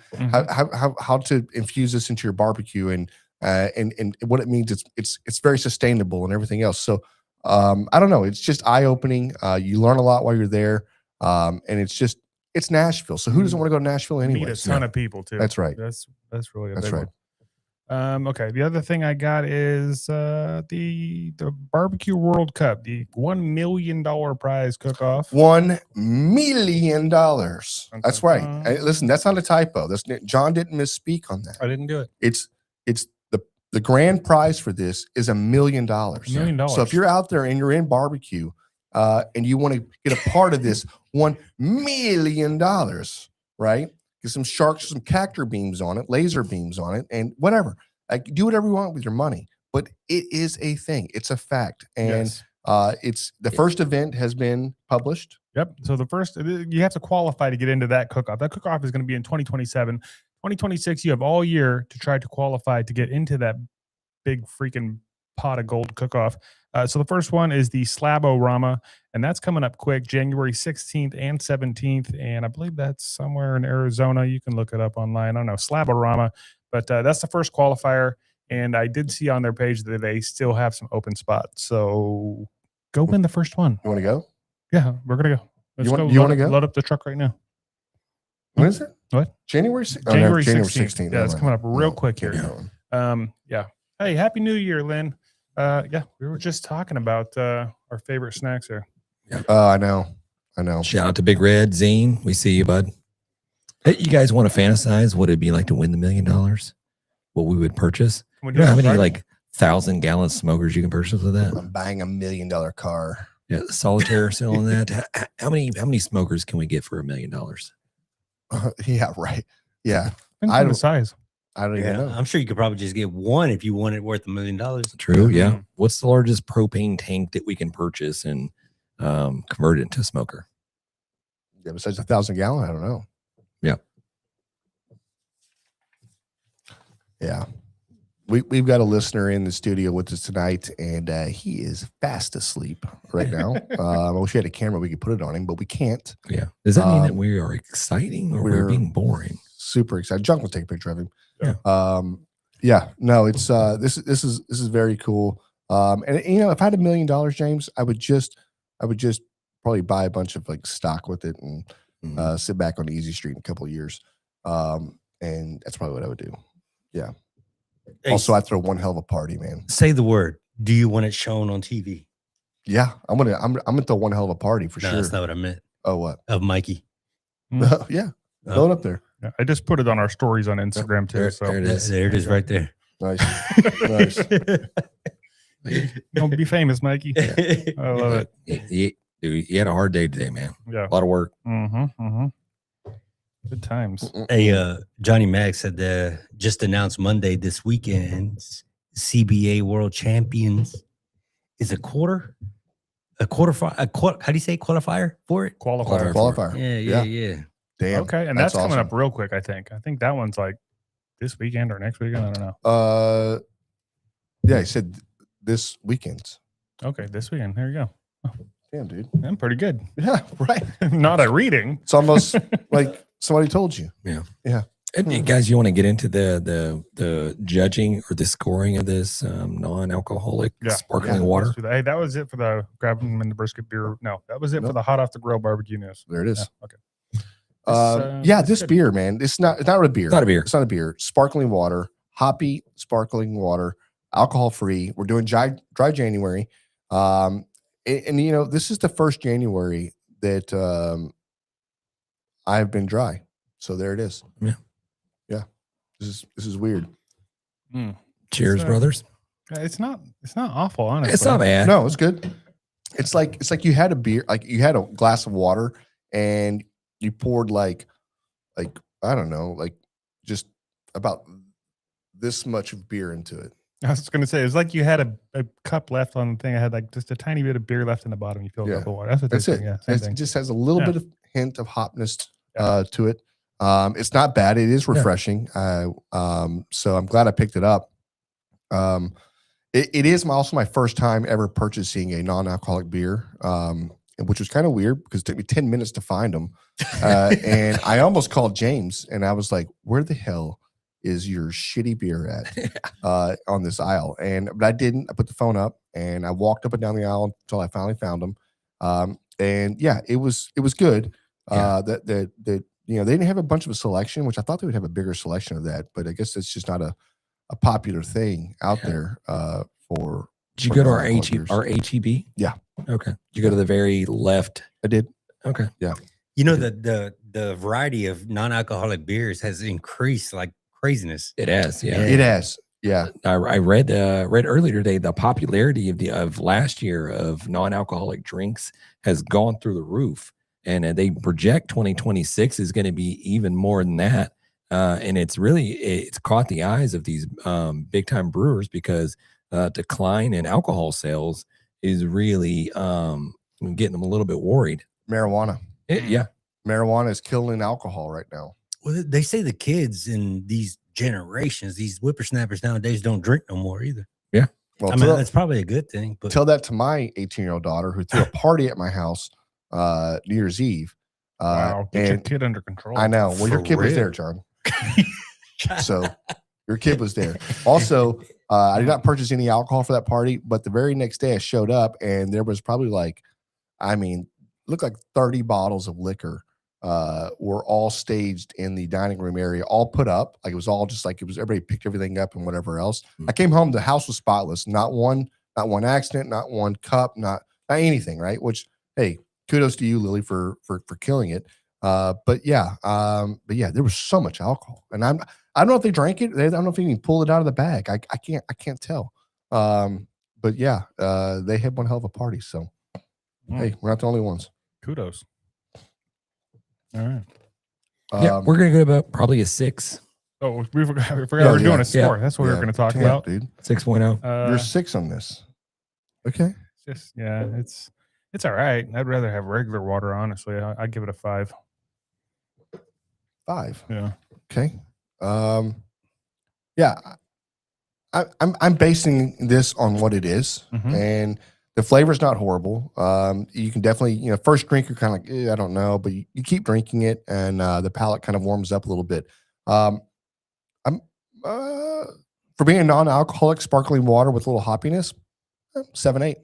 A: how to infuse this into your barbecue and what it means. It's very sustainable and everything else. So I don't know. It's just eye opening. You learn a lot while you're there, and it's Nashville. So who doesn't want to go to Nashville anyway?
D: Meet a ton of people too.
A: That's right.
D: That's really a
A: That's
D: big
A: right.
D: one. Okay. The other thing I got is the Barbecue World Cup, the $1 million prize cook-off.
A: $1 million. That's right. Hey, listen, that's not a typo. John didn't misspeak on that.
D: I didn't do it.
A: It's the grand prize for this is $1 million.
D: $1 million.
A: So if you're out there and you're in barbecue and you want to get a part of this $1 million, right? Get some sharks, some cactus beams on it, laser beams on it, and whatever. Do whatever you want with your money. But it is a thing. It's a fact. And it's the first event has been published.
D: Yep. So the first, you have to qualify to get into that cook-off. That cook-off is going to be in 2027. 2026, you have all year to try to qualify to get into that big freaking pot of gold cook-off. So the first one is the Slab-O-Rama, and that's coming up quick, January 16th and 17th, and I believe that's somewhere in Arizona. You can look it up online. I don't know, Slab-O-Rama, but that's the first qualifier, and I did see on their page that they still have some open spots. So go win the first one.
A: You want to go?
D: Yeah, we're going to go. Let's
A: You
D: go.
A: want to go?
D: Load up the truck right now.
A: When is it?
D: What?
A: January 16th.
D: January
A: January
D: 16th.
A: 16th.
D: Yeah, it's coming up real quick here.
A: Yeah.
D: Yeah. Hey, Happy New Year, Lynn. Yeah, we were just talking about our favorite snacks here.
A: I know.
C: Shout out to Big Red Zine. We see you, bud. Hey, you guys want to fantasize what it'd be like to win the $1 million? What we would purchase?
D: Can we
C: You know how many
D: Friday?
C: like 1,000-gallon smokers you can purchase with that.
A: I'm buying $1 million car.
C: Yeah, Solitaire selling that. How many smokers can we get for $1 million?
A: Yeah, right. Yeah,
D: Depends
A: I
D: on the
A: don't-
D: size.
A: I don't even know.
E: I'm sure you could probably just get one if you want it worth $1 million.
C: True. Yeah.
D: Mhm.
C: What's the largest propane tank that we can purchase and convert it into a smoker?
A: Yeah, besides 1,000 gallon, I don't know.
C: Yeah.
A: Yeah. We've got a listener in the studio with us tonight, and he is fast asleep right now. I wish we had a camera we could put it on him, but we can't.
C: Yeah. Does that mean that
A: Um,
C: we are exciting or we're
A: we're-
C: being boring?
A: Super excited. Junk will take a picture of him.
D: Yeah.
A: Yeah. No, it's this is very cool. And you know, if I had $1 million, James, I would just probably buy a bunch of like stock with it and
C: Mhm.
A: sit back on Easy Street in a couple of years. And that's probably what I would do. Yeah.
E: Hey,
A: Also, I throw one hell of a party, man.
E: say the word. Do you want it shown on TV?
A: Yeah, I'm gonna throw one hell of a party for
E: No,
A: sure.
E: that's not what I meant.
A: Oh, what?
E: Of Mikey.
A: Yeah, throw it up there.
D: Yeah, I just put it on our stories on Instagram too.
C: There,
D: So
C: there it is.
E: There it is right there.
A: Nice, nice.
D: don't be famous, Mikey. I love it.
C: Dude, you had a hard day today, man.
D: Yeah.
C: A lot of work.
D: Good times.
E: Hey, Johnny Mack said just announced Monday this weekend's CBA World Champions is how do you say qualifier for it?
D: Qualifier.
A: Qualifier.
E: Yeah.
A: Damn.
D: Okay, and that's coming up real quick. I think that one's like this weekend or next weekend. I don't know.
A: Yeah, he said this weekend.
D: Okay, this weekend. There you go.
A: Damn, dude.
D: I'm pretty good.
A: Yeah, right.
D: Not a reading.
A: It's almost like somebody told you.
C: And guys, you want to get into the judging or the scoring of this non-alcoholic sparkling water?
D: Let's do that. Hey, that was it for the grab them in the brisket beer. No, that was it for the hot off the grill barbecue news.
A: There it is.
D: Yeah, okay.
A: This beer, man. It's not a beer.
C: It's not a beer.
A: It's not a beer. Sparkling water, hoppy sparkling water, alcohol free. We're doing dry January. And you know, this is the first January that I've been dry. So there it is.
C: Yeah.
A: Yeah. This is weird.
C: Cheers, brothers.
D: It's not awful, honestly.
C: It's not bad.
A: No, it's good. It's like you had a beer, like you had a glass of water and you poured like I don't know, like just about this much of beer into it.
D: I was gonna say it's like you had a cup left on the thing. I had like just a tiny bit of beer left in the bottom. You filled it up with water. That's what
A: That's
D: this
A: it.
D: thing, yeah, same
A: It
D: thing.
A: just has a little bit of hint of hopness to it. It's not bad. It is refreshing. So I'm glad I picked it up. It is also my first time ever purchasing a non-alcoholic beer, which was kind of weird because it took me 10 minutes to find them. And I almost called James and I was like, where the hell is your shitty beer at on this aisle? But I didn't. I put the phone up and I walked up and down the aisle until I finally found them. And yeah, it was good. That you know, they didn't have a bunch of a selection, which I thought they would have a bigger selection of that, but I guess it's just not a popular thing out there for.
C: Did you go to our
A: non-alcoholic beers.
C: HEB?
A: Yeah.
C: Okay. Did you go to the very left?
A: I did.
C: Okay.
A: Yeah.
E: You know, the variety of non-alcoholic beers has increased like craziness.
C: It has. Yeah.
A: It has. Yeah.
C: I read earlier today the popularity of last year of non-alcoholic drinks has gone through the roof, and they project 2026 is going to be even more than that. And it's caught the eyes of these big time brewers because decline in alcohol sales is really getting them a little bit worried.
A: Marijuana.
C: Yeah.
A: Marijuana is killing alcohol right now.
E: Well, they say the kids in these generations, these whippersnappers nowadays, don't drink no more either.
C: Yeah.
A: Well,
E: I mean, that's probably a good thing. But
A: tell that to my 18-year-old daughter who threw a party at my house New Year's Eve.
D: Wow, get your
A: and
D: kid under control.
A: I know. Well, your
E: For
A: kid was
E: real.
A: there, John. So your kid was there. Also, I did not purchase any alcohol for that party, but the very next day I showed up and there was probably looked like 30 bottles of liquor were all staged in the dining room area, all put up. Like it was all just like it was everybody picked everything up and whatever else. I came home, the house was spotless. Not one accident, not one cup, not anything, right? Which, hey, kudos to you, Lily, for killing it. But yeah, there was so much alcohol, and I don't know if they drank it. I don't know if they even pulled it out of the bag. I can't tell. But yeah, they had one hell of a party. So hey, we're not the only ones.
D: Kudos. All right.
C: Yeah, we're gonna go about probably a 6.
D: Oh, we forgot we're doing a score. That's what we were going to talk about,
A: dude.
C: 6.0.
A: You're 6 on this. Okay.
D: Just it's all right. I'd rather have regular water, honestly. I'd give it a 5.
A: 5.
D: Yeah.
A: Okay. Yeah. I'm basing this on what it is, and the flavor's not horrible. You can definitely, first drink you're kind of like, I don't know, but you keep drinking it, and the palate kind of warms up a little bit. For being a non-alcoholic sparkling water with a little hoppiness, 7.8.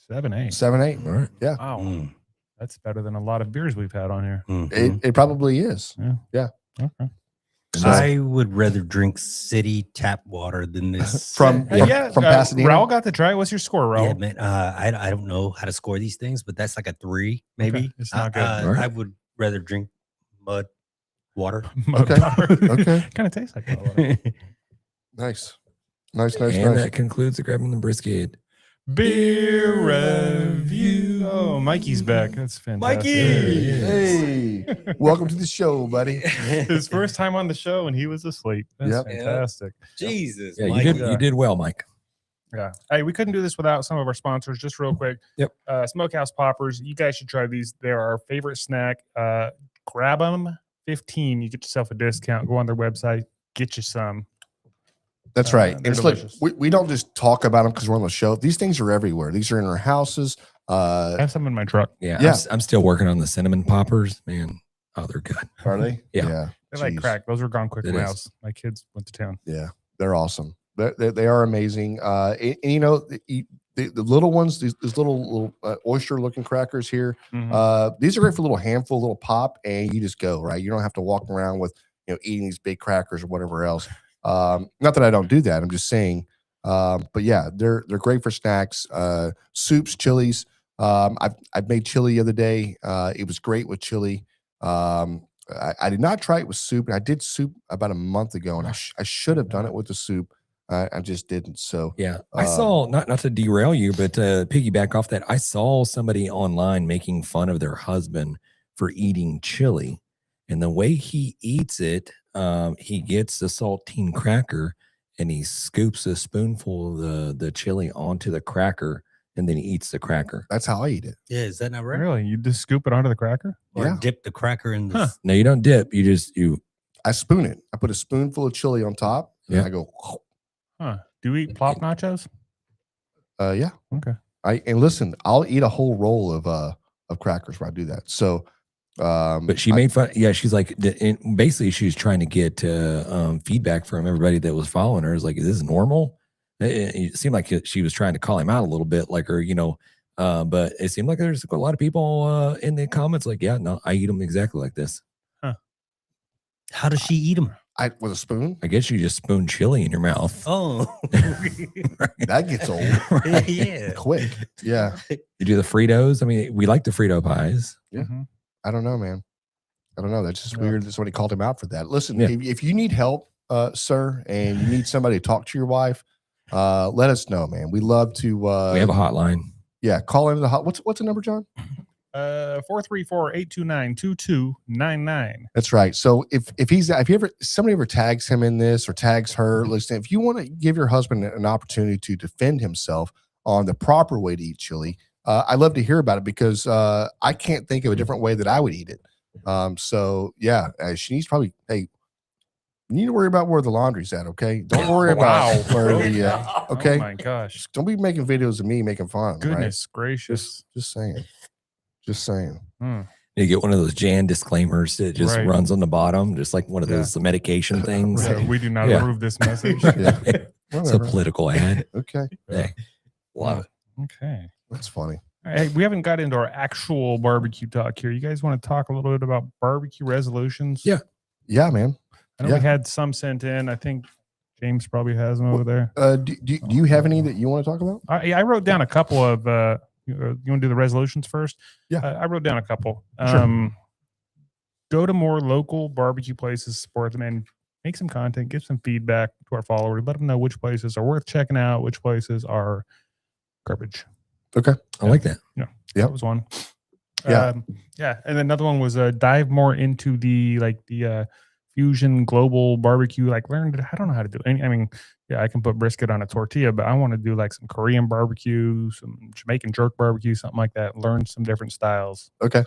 D: 7.8.
A: 7.8.
C: All right.
A: Yeah.
D: Wow. That's better than a lot of beers we've had on here.
A: It probably is.
D: Yeah. Okay.
E: I would rather drink city tap water than this.
A: From Pasadena.
D: Raul got to try it. What's your score, Raul?
E: Yeah, man. I don't know how to score these things, but that's like a 3, maybe.
D: Okay. It's not good.
E: I would rather drink mud water.
A: Okay. Okay.
D: Kind of tastes like that water.
A: Nice.
C: And that concludes the Grabbing the Brisket
D: Beer review. Oh, Mikey's back. That's fantastic.
E: Mikey!
A: Hey, welcome to the show, buddy.
D: His first time on the show, and he was asleep. That's
A: Yep.
D: fantastic.
E: Jesus.
C: Yeah,
E: Mike.
C: you did well, Mike.
D: Yeah. Hey, we couldn't do this without some of our sponsors. Just real quick.
C: Yep.
D: Smokehouse Poppers. You guys should try these. They're our favorite snack. Grab them 15. You get yourself a discount. Go on their website. Get you some.
A: That's right.
D: They're
A: It's like
D: delicious.
A: we don't just talk about them because we're on the show. These things are everywhere. These are in our houses.
D: I have some in my truck.
C: Yeah. I'm still working on the cinnamon poppers, man. Oh, they're good.
A: Are they?
C: Yeah.
D: They're like
A: Jeez.
D: crack. Those are gone quick in
C: It
D: my
C: is.
D: house. My kids went to town.
A: Yeah, they're awesome. They are amazing. And the little ones, these little oyster looking crackers here. These are great for a little handful, a little pop, and you just go right. You don't have to walk around with eating these big crackers or whatever else. Not that I don't do that. I'm just saying. But yeah, they're great for snacks, soups, chilies. I've made chili the other day. It was great with chili. I did not try it with soup, and I did soup about a month ago, and I should have done it with the soup. I just didn't. So
C: yeah, I saw not to derail you, but to piggyback off that, I saw somebody online making fun of their husband for eating chili, and the way he eats it, he gets the saltine cracker and he scoops a spoonful of the chili onto the cracker, and then he eats the cracker.
A: that's how I eat it.
E: Yeah, is that not right?
D: Really? You just scoop it onto the cracker?
E: Or
A: Yeah.
E: dip the cracker in the.
C: No, you don't dip. You
A: I spoon it. I put a spoonful of chili on top, and
C: Yeah.
A: I go.
D: Huh. Do you eat plop nachos?
A: Yeah.
D: Okay.
A: And listen, I'll eat a whole roll of crackers when I do that. So,
C: but she made fun. Yeah, she's like, basically, she was trying to get feedback from everybody that was following her. Is like, is this normal? It seemed like she was trying to call him out a little bit, like her, but it seemed like there's a lot of people in the comments like, yeah, no, I eat them exactly like this.
E: How does she eat them?
A: with a spoon.
C: I guess you just spoon chili in your mouth.
E: Oh,
A: That gets old
E: yeah.
A: quick. Yeah.
C: You do the Fritos. I mean, we like the Frito pies.
A: Yeah.
D: Mhm.
A: I don't know, man. I don't know. That's just weird that somebody called him out for that. Listen,
C: Yeah.
A: if you need help, sir, and you need somebody to talk to your wife, let us know, man. We love to.
C: We have a hotline.
A: Yeah, call into the hot. What's the number, John?
D: 434-829-2299.
A: That's right. So if somebody ever tags him in this or tags her, listen, if you want to give your husband an opportunity to defend himself on the proper way to eat chili, I'd love to hear about it because I can't think of a different way that I would eat it. So yeah, she needs probably, hey, you need to worry about where the laundry's at. Okay. Don't worry about where the, okay.
D: Oh my gosh.
A: Don't be making videos of me making fun. Right?
D: Goodness gracious.
A: Just saying. Just saying.
C: You get one of those Jan disclaimers that just
D: Right.
C: runs on the bottom, just like one of those medication things.
D: So we do not
C: Yeah.
D: approve this message.
A: Yeah.
C: It's a
A: Whatever.
C: political ad.
A: Okay.
C: Hey, love it.
D: Okay.
A: That's funny.
D: All right, we haven't got into our actual barbecue talk here. You guys want to talk a little bit about barbecue resolutions?
C: Yeah.
A: Yeah, man.
D: I know we had some sent in. I think James probably has them over there.
A: Do you have any that you want to talk about?
D: I wrote down a couple of. You want to do the resolutions first?
A: Yeah.
D: I wrote down a couple.
A: Sure.
D: Go to more local barbecue places, support them, and make some content, give some feedback to our followers, let them know which places are worth checking out, which places are garbage.
A: Okay.
C: I like that.
D: That was one.
A: Yeah.
D: And then another one was dive more into the fusion global barbecue. Like I don't know how to do it. I mean, yeah, I can put brisket on a tortilla, but I want to do like some Korean barbecue, some Jamaican jerk barbecue, something like that. Learn some different styles.
A: Okay.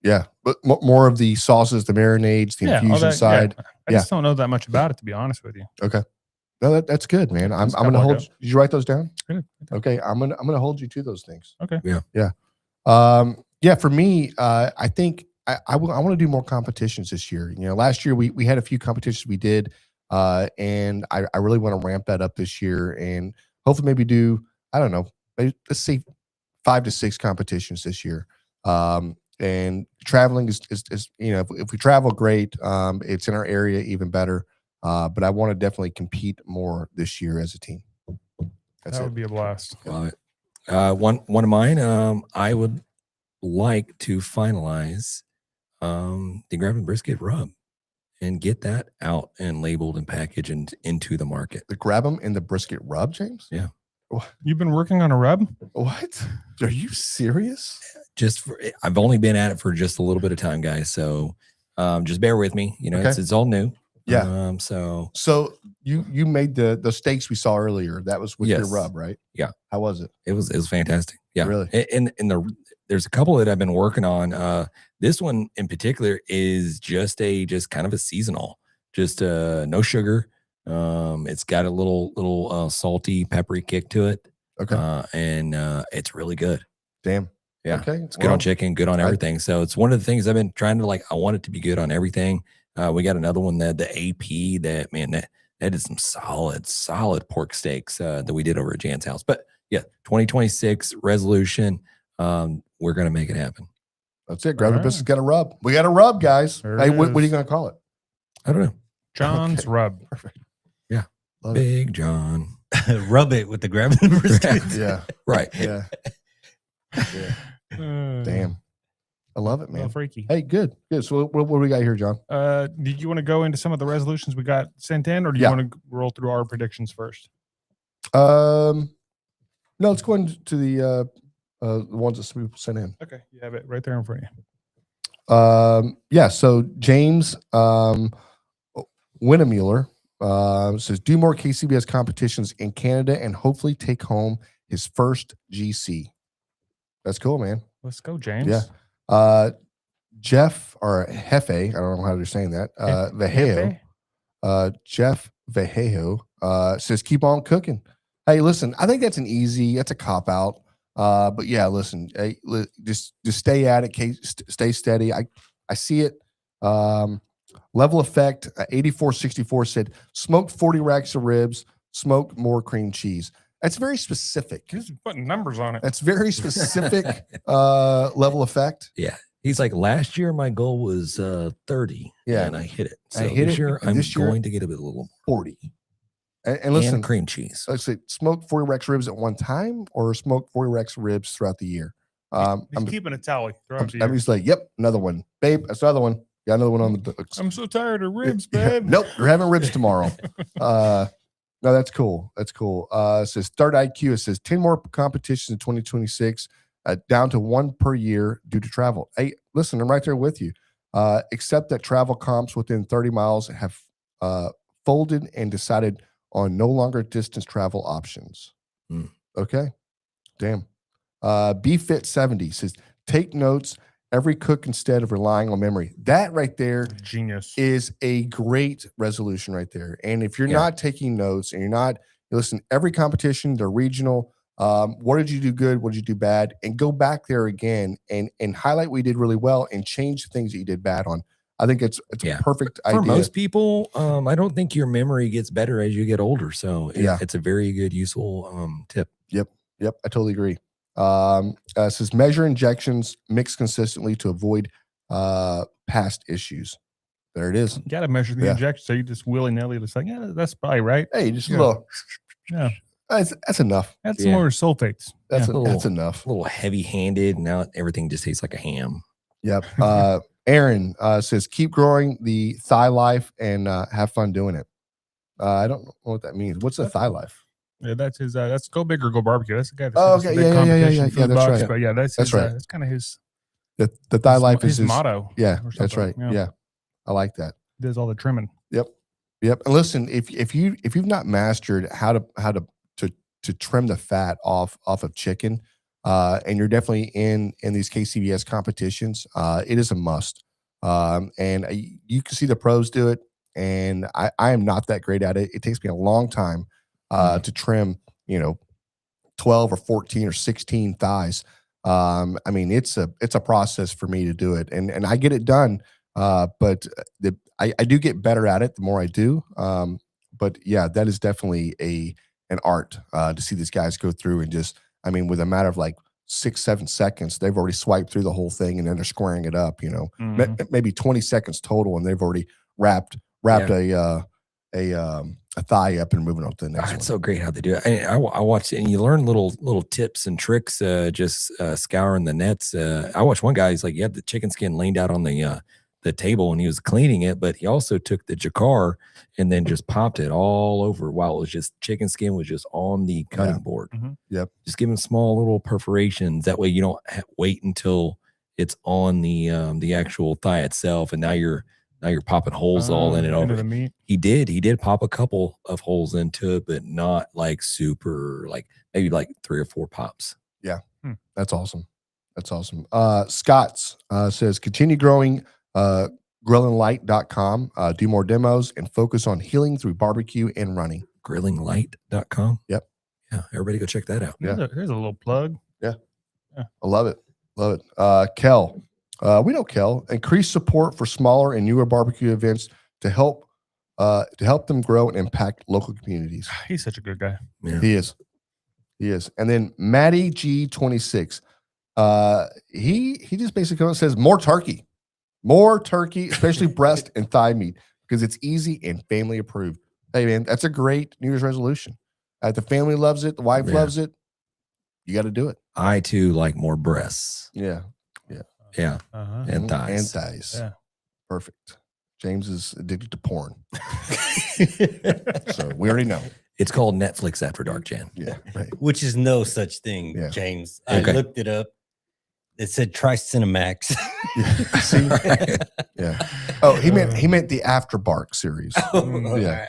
A: Yeah. But more of the sauces, the marinades, the
D: all
A: infusion
D: that,
A: side.
D: I just don't know that much about it, to be honest with you.
A: Okay. No, that's good, man. I'm
D: Just a
A: going to
D: couple
A: hold.
D: ago.
A: Did you write those down?
D: Yeah.
A: Okay. I'm gonna hold you to those things.
D: Okay.
A: Yeah. For me, I think I want to do more competitions this year. You know, last year we had a few competitions we did, and I really want to ramp that up this year and hopefully maybe do, I don't know, let's say 5 to 6 competitions this year. And traveling is you know, if we travel, great. It's in our area, even better. But I want to definitely compete more this year as a team. That's
D: That
A: it.
D: would be a blast.
C: Love it. One of mine, I would like to finalize the grab and brisket rub and get that out and labeled and packaged into the market.
A: The grab them in the brisket rub, James?
C: Yeah.
D: You've been working on a rub?
A: What? Are you serious?
C: I've only been at it for just a little bit of time, guys. So just bear with me. You know,
A: Okay.
C: it's all new.
A: Yeah.
C: So
A: you made the steaks we saw earlier. That was with your
C: Yes.
A: rub, right?
C: Yeah.
A: How was it?
C: it was fantastic. Yeah.
A: Really?
C: And there's a couple that I've been working on. This one in particular is just kind of a seasonal, just no sugar. It's got a little salty, peppery kick to it.
A: Okay.
C: And it's really good.
A: Damn.
C: Yeah.
A: Okay.
C: It's good on chicken, good on everything. So it's one of the things I've been trying to I want it to be good on everything. We got another one that the AP that is some solid pork steaks that we did over at Jan's house. But yeah, 2026 resolution. We're gonna make it happen.
A: That's it. Grab the
D: All
A: biscuit. Got a rub. We got a rub, guys.
D: There
A: Hey,
D: it
A: what are you
D: is.
A: gonna call it?
C: I don't know.
D: John's
A: Okay.
D: rub.
A: Perfect.
C: Yeah.
A: Love it.
C: Big John.
E: Rub it with the grab and brisket.
A: Yeah.
C: Right.
A: Yeah. Yeah.
D: Damn.
A: Damn. I love it,
D: Man.
A: man.
D: Freaky.
A: Hey, good. So what do we got here, John?
D: Did you want to go into some of the resolutions we got sent in, or do you
A: Yeah.
D: want to roll through our predictions first?
A: No, let's go into the ones that some people sent in.
D: Okay, you have it right there in front of you.
A: Yeah, so James Winnemuller says do more KCBS competitions in Canada and hopefully take home his first GC. That's cool, man.
D: Let's go, James.
A: Yeah. Jeff or Hefe, I don't know how you're saying that. Vejeo, Jeff Vejejo says keep on cooking. Hey, listen, I think that's a cop out. But yeah, listen, hey, just stay at it, stay steady. I see it. Level Effect 8464 said smoke 40 racks of ribs, smoke more cream cheese. That's very specific.
D: He's putting numbers on it.
A: That's very specific. Level Effect.
C: Yeah. He's like, last year my goal was 30.
A: Yeah.
C: And I hit it.
A: I
C: So
A: hit
C: this
A: it,
C: year
A: and
C: I'm
A: this year-
C: going to get a bit a little
A: 40. And listen,
C: and cream cheese.
A: I said smoke 40 racks of ribs at one time or smoke 40 racks of ribs throughout the year.
D: He's
A: I'm
D: keeping a tally throughout the
A: I'm
D: year.
A: just like, yep, another one. Babe, that's another one. Got another one on the books.
D: I'm so tired of ribs,
A: Yeah.
D: babe.
A: Nope, you're having ribs tomorrow. No, that's cool. That's cool. It says Start IQ. It says 10 more competitions in 2026, down to 1 per year due to travel. Hey, listen, I'm right there with you. Except that travel comps within 30 miles have folded and decided on no longer distance travel options.
C: Mm.
A: Okay. Damn. BFit 70 says take notes every cook instead of relying on memory. That right there
D: Genius.
A: is a great resolution right there. And if you're
C: Yeah.
A: not taking notes and you're not, listen, every competition, they're regional. What did you do good? What did you do bad? And go back there again and highlight what you did really well and change the things that you did bad on. I think it's
C: Yeah.
A: a perfect
C: For
A: idea.
C: most people, I don't think your memory gets better as you get older. So
A: Yeah.
C: it's a very good, useful tip.
A: Yep, I totally agree. It says measure injections, mix consistently to avoid past issues. There it is.
D: You got to measure the
A: Yeah.
D: injection. So you just willy nilly, just like, yeah, that's probably right.
A: Hey, just
D: Yeah.
A: a little.
D: Yeah.
A: That's enough.
D: That's some
C: Yeah.
D: more sulfates.
A: That's
C: Yeah.
A: that's enough.
C: A little heavy handed. Now everything just tastes like a ham.
A: Yep. Aaron says, keep growing the thigh life and have fun doing it. I don't know what that means. What's a thigh life?
D: Yeah, that's his. That's Go Big or Go Barbecue. That's the guy. That
A: Oh,
D: sent us
A: okay.
D: the big competition food
A: That's
D: box.
A: right.
D: But yeah, that's
A: That's
D: his,
A: right.
D: that's kind of his.
A: The thigh life is
D: his motto.
A: Yeah,
D: or
A: that's right.
D: something.
A: Yeah, I like that.
D: He does all the trimming.
A: Yep. And listen, if you've not mastered how to trim the fat off of chicken, and you're definitely in these KCBS competitions, it is a must. And you can see the pros do it, and I am not that great at it. It takes me a long time to trim, 12 or 14 or 16 thighs. I mean, it's a process for me to do it, and I get it done. But I do get better at it the more I do. But yeah, that is definitely an art to see these guys go through and just, I mean, with a matter of like 6-7 seconds, they've already swiped through the whole thing and then they're squaring it up. Maybe 20 seconds total, and they've already wrapped a thigh up and moving on to the next one.
C: It's so great how they do it. I watched it, and you learn little tips and tricks, just scouring the nets. I watched one guy, he's like, he had the chicken skin leaned out on the table and he was cleaning it, but he also took the jacquard and then just popped it all over while it was just chicken skin was just on the cutting board.
A: Yep.
C: Just give them small little perforations. That way you don't wait until it's on the actual thigh itself, and now you're popping holes all in it over
D: the meat.
C: He did pop a couple of holes into it, but not like super, like maybe like 3 or 4 pops.
A: Yeah. That's awesome. Scott's says, continue growing grillinglight.com, do more demos and focus on healing through barbecue and running.
C: Grillinglight.com.
A: Yep.
C: Yeah, everybody go check that out.
A: Yeah.
D: Here's a little plug.
A: Yeah. I love it. Kel, we know Kel, increase support for smaller and newer barbecue events to help them grow and impact local communities.
D: He's such a good guy.
C: Yeah.
A: He is. And then Matty G26, he just basically says more turkey, especially breast and thigh meat, because it's easy and family approved. Hey man, that's a great New Year's resolution. The family loves it, the wife loves it. You got to do it.
C: I too like more breasts.
A: Yeah.
C: And thighs.
D: Yeah.
A: Perfect. James is addicted to porn. So we already know.
C: It's called Netflix After Dark, Jan.
A: Yeah. Right.
E: Which is no such thing,
A: Yeah.
E: James.
C: Okay.
E: I looked it up. It said try Cinemax.
A: See? Yeah. Oh, he meant the After Bark series. Yeah.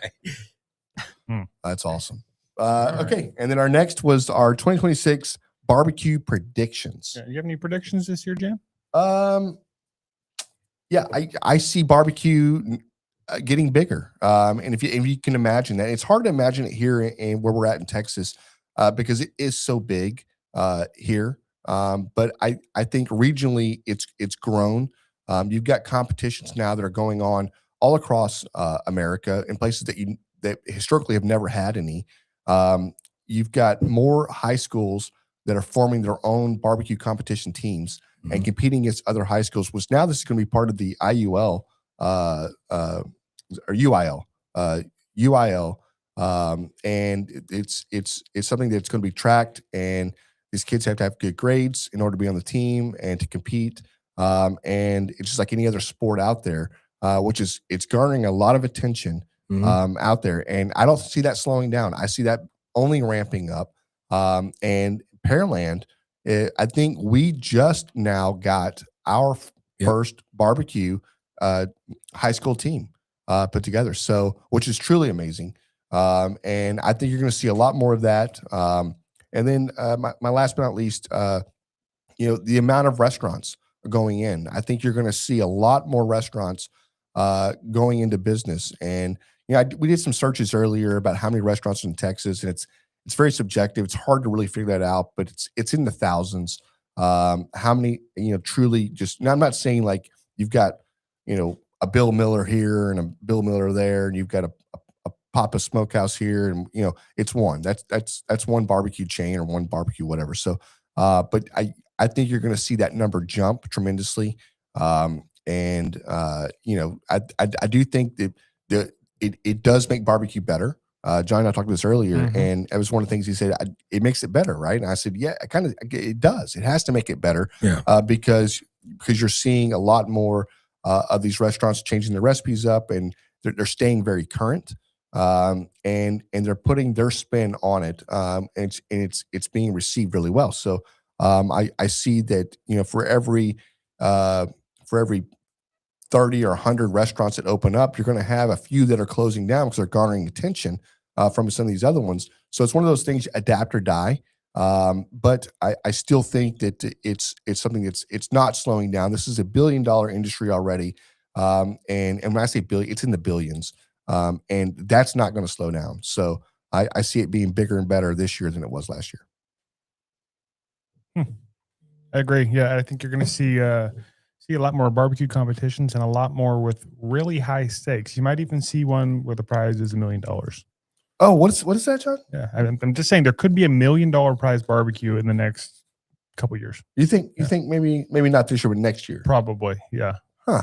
A: That's awesome. Okay. And then our next was our 2026 barbecue predictions.
D: Yeah, you have any predictions this year, Jan?
A: Yeah, I see barbecue getting bigger. And if you can imagine that, it's hard to imagine it here in where we're at in Texas, because it is so big here. But I think regionally it's grown. You've got competitions now that are going on all across America in places that historically have never had any. You've got more high schools that are forming their own barbecue competition teams and competing against other high schools, which now this is going to be part of the IUL or UIL. And it's something that's going to be tracked, and these kids have to have good grades in order to be on the team and to compete. And it's just like any other sport out there, it's garnering a lot of attention out there. And I don't see that slowing down. I see that only ramping up. And Pearland, I think we just now got our first barbecue high school team put together. So, which is truly amazing. And I think you're going to see a lot more of that. And then my last but not least, the amount of restaurants going in. I think you're going to see a lot more restaurants going into business. And we did some searches earlier about how many restaurants in Texas, and it's very subjective. It's hard to really figure that out, but it's in the thousands. How many truly just? Now I'm not saying like you've got a Bill Miller here and a Bill Miller there, and you've got a Papa Smokehouse here, and it's one. That's one barbecue chain or one barbecue whatever. So, but I think you're going to see that number jump tremendously. And I do think that it does make barbecue better. John and I talked about this earlier, and it was one of the things he said. It makes it better, right? And I said, yeah, it does. It has to make it better, because you're seeing a lot more of these restaurants changing their recipes up, and they're staying very current, and they're putting their spin on it, and it's being received really well. So I see that, you know, for every 30 or 100 restaurants that open up, you're going to have a few that are closing down because they're garnering attention from some of these other ones. So it's one of those things, adapt or die. But I still think that it's something it's not slowing down. This is $1 billion industry already. And when I say billion, it's in the billions. And that's not going to slow down. So I see it being bigger and better this year than it was last year.
D: I agree. Yeah, I think you're going to see a lot more barbecue competitions and a lot more with really high stakes. You might even see one where the prize is $1 million.
A: Oh, what is that, John?
D: Yeah, I'm just saying there could be $1 million prize barbecue in the next couple years.
A: You think maybe not this year, but next year?
D: Probably, yeah.
A: Huh.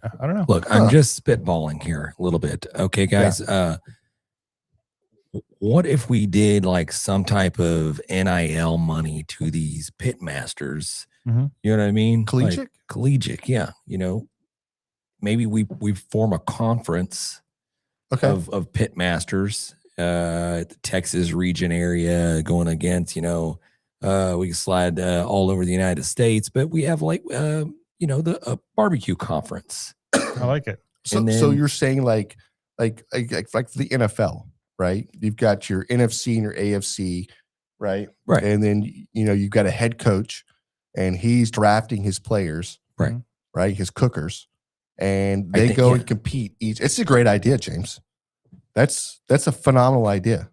D: Yeah, I don't know.
C: Look, I'm just spitballing here a little bit. Okay, guys. Yeah. What if we did like some type of NIL money to these pit masters?
D: Mm-hmm.
C: You know what I mean?
A: Collegiate?
C: Like, collegiate, yeah. You know, maybe we form a conference of pit masters, the Texas region area, going against, you know, we can slide all over the United States, but we have like, you know, the barbecue conference.
D: I like it.
A: So you're saying like the NFL, right? You've got your NFC and your AFC, right?
C: Right.
A: And then, you know, you've got a head coach, and he's drafting his players, right? His cookers, and they go and compete each. It's a great idea, James. That's a phenomenal idea.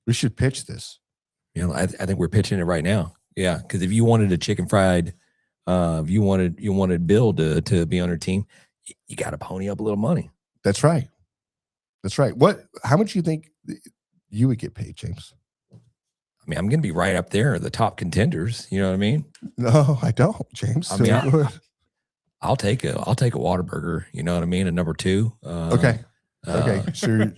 A: We should pitch this.
C: You know, I think we're pitching it right now. Yeah, because if you wanted a chicken fried, if you wanted Bill to be on our team, you got to pony up a little money.
A: That's right. How much do you think you would get paid, James?
C: I mean, I'm going to be right up there, the top contenders. You know what I mean?
A: No, I don't, James.
C: I mean, I'll take a Whataburger. You know what I mean? A number 2.
A: Okay. So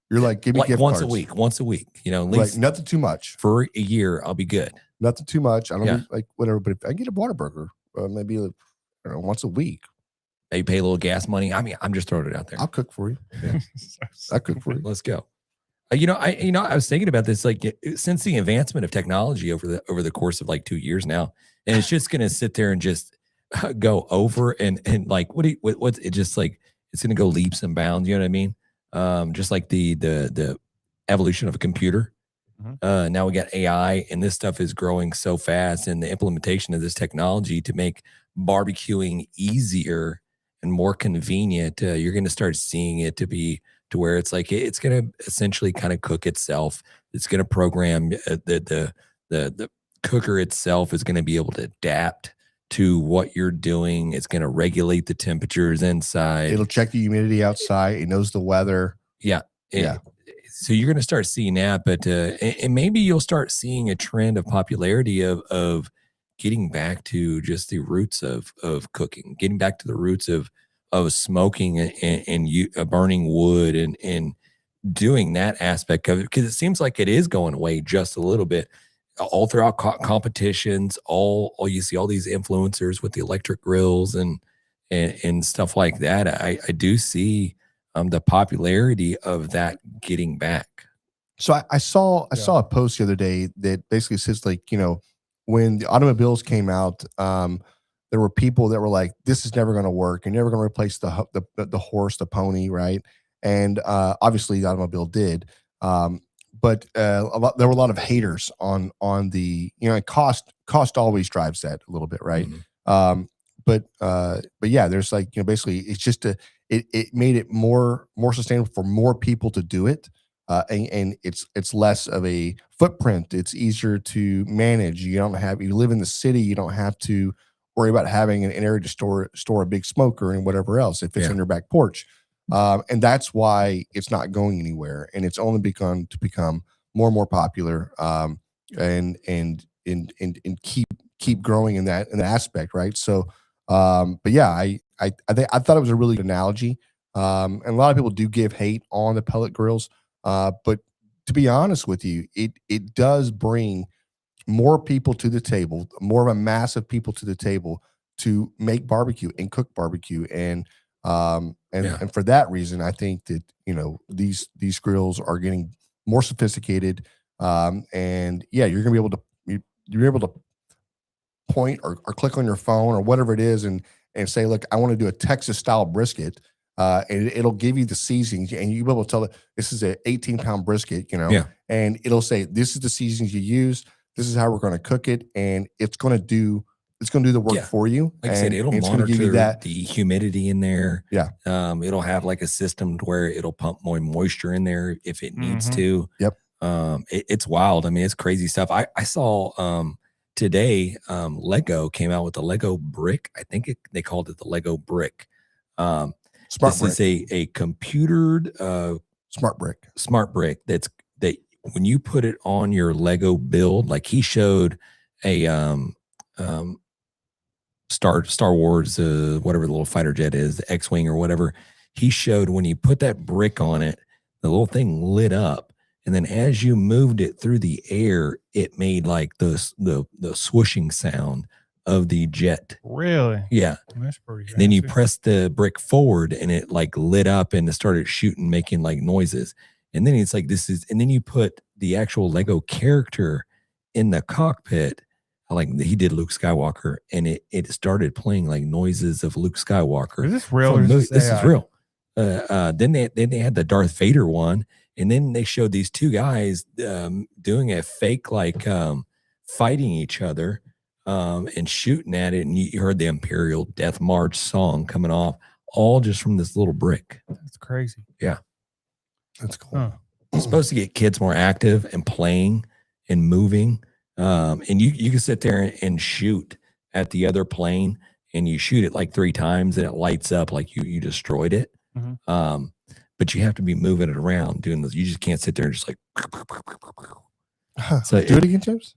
A: you're like, give me
C: like
A: gift
C: once
A: cards.
C: once a week. You know, at least
A: like nothing too much
C: for a year. I'll be good.
A: Nothing too much. I don't need, like whatever. But if I get a Whataburger, maybe like, I don't know, once a week.
C: Maybe pay a little gas money. I mean, I'm just throwing it out there.
A: I'll cook for you. Yeah. I'll cook for you.
C: Let's go. I was thinking about this, like, since the advancement of technology over the course of like 2 years now, and it's just going to sit there and just go over and like, what's it just like, it's going to go leaps and bounds. You know what I mean? Just like the evolution of a computer. Now we got AI, and this stuff is growing so fast, and the implementation of this technology to make barbecuing easier and more convenient, you're going to start seeing it to where it's like it's going to essentially kind of cook itself. It's going to program the cooker itself is going to be able to adapt to what you're doing. It's going to regulate the temperatures inside.
A: It'll check the humidity outside. It knows the weather.
C: Yeah. So you're going to start seeing that, but and maybe you'll start seeing a trend of popularity of getting back to just the roots of cooking, getting back to the roots of smoking and burning wood and doing that aspect of it, because it seems like it is going away just a little bit. All throughout competitions, all you see all these influencers with the electric grills and stuff like that. I do see the popularity of that getting back.
A: So I saw a post the other day that basically says, like, you know, when the automobiles came out, there were people that were like, this is never going to work. You're never going to replace the horse, the pony, right? And obviously the automobile did. But there were a lot of haters on the, you know, cost always drives that a little bit, right? Mm-hmm. But yeah, there's like, you know, basically it's just it made it more sustainable for more people to do it. And it's less of a footprint. It's easier to manage. You live in the city, you don't have to worry about having an area to store a big smoker and whatever else if it's on your back porch. And that's why it's not going anywhere, and it's only begun to become more and more popular, and keep growing in that aspect, right? So, but yeah, I thought it was a really good analogy, and a lot of people do give hate on the pellet grills, but to be honest with you, it does bring more people to the table, more of a mass of people to the table to make barbecue and cook barbecue. And for that reason, I think that, these grills are getting more sophisticated. And yeah, you're going to be able to, you're able to point or click on your phone or whatever it is and say, look, I want to do a Texas style brisket. And it'll give you the seasonings, and you'll be able to tell it this is an 18-pound brisket, and it'll say, this is the seasonings you use. This is how we're going to cook it. And it's going to do the work for you.
C: Like I said, it'll monitor give you the humidity in there.
A: Yeah.
C: It'll have like a system where it'll pump more moisture in there if it needs to.
A: Yep.
C: It's wild. I mean, it's crazy stuff. I saw today Lego came out with the Lego brick. I think they called it the Lego brick.
A: Smart brick.
C: This is a computered
A: smart brick
C: that when you put it on your Lego build, like he showed a Star Wars whatever the little fighter jet is, the X-Wing or whatever. He showed when you put that brick on it, the little thing lit up, and then as you moved it through the air, it made like the swooshing sound of the jet.
D: Really?
C: Yeah.
D: That's pretty fancy.
C: Then you press the brick forward and it like lit up and it started shooting, making like noises. And then it's like, and then you put the actual Lego character in the cockpit, like he did Luke Skywalker, and it started playing like noises of Luke Skywalker.
D: Is this real? Or
C: this is real. Then they had the Darth Vader one, and then they showed these two guys doing a fake like fighting each other and shooting at it, and you heard the Imperial Death March song coming off, all just from this little brick.
D: That's crazy.
C: Yeah,
A: that's cool.
D: Huh.
C: It's supposed to get kids more active and playing and moving. And you can sit there and shoot at the other plane, and you shoot it like 3 times and it lights up like you destroyed it. But you have to be moving it around doing this. You just can't sit there and just like.
A: So do it again, James.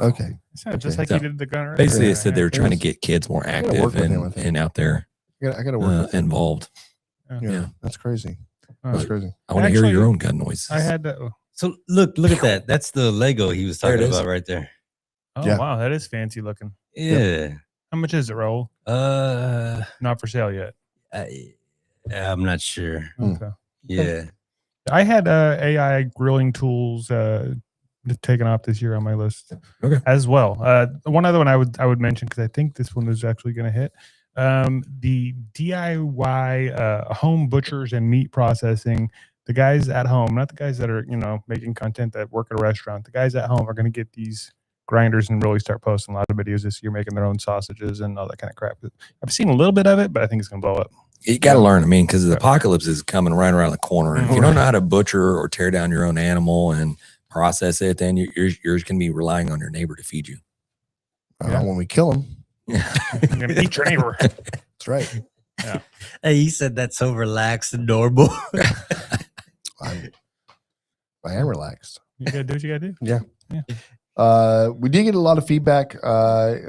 A: Okay.
D: Just like you did the gunner.
C: Basically, they said they were trying to get kids more active and out there.
A: I got to work
C: involved.
A: Yeah, that's crazy. That's crazy.
C: I want to hear your own gun noises.
D: I had to.
E: So look at that. That's the Lego he was talking about right there.
D: Oh wow, that is fancy looking.
E: Yeah.
A: Yep.
D: How much is it, Raul? Not for sale yet.
E: I'm not sure.
D: Okay.
E: Yeah.
D: I had AI grilling tools taken off this year on my list as well. One other one I would mention, because I think this one is actually going to hit. The DIY home butchers and meat processing. The guys at home, not the guys that are making content that work at a restaurant. The guys at home are going to get these grinders and really start posting a lot of videos this year, making their own sausages and all that kind of crap. I've seen a little bit of it, but I think it's going to blow up.
C: You got to learn. I mean, because the apocalypse is coming right around the corner. And if you don't know how to butcher or tear down your own animal and process it, then you're going to be relying on your neighbor to feed you.
A: When we kill him,
D: you're going to eat your neighbor.
A: That's right.
D: Yeah.
E: Hey, he said that's so relaxed and normal.
A: I am relaxed.
D: You gotta do what you gotta do.
A: Yeah. We did get a lot of feedback.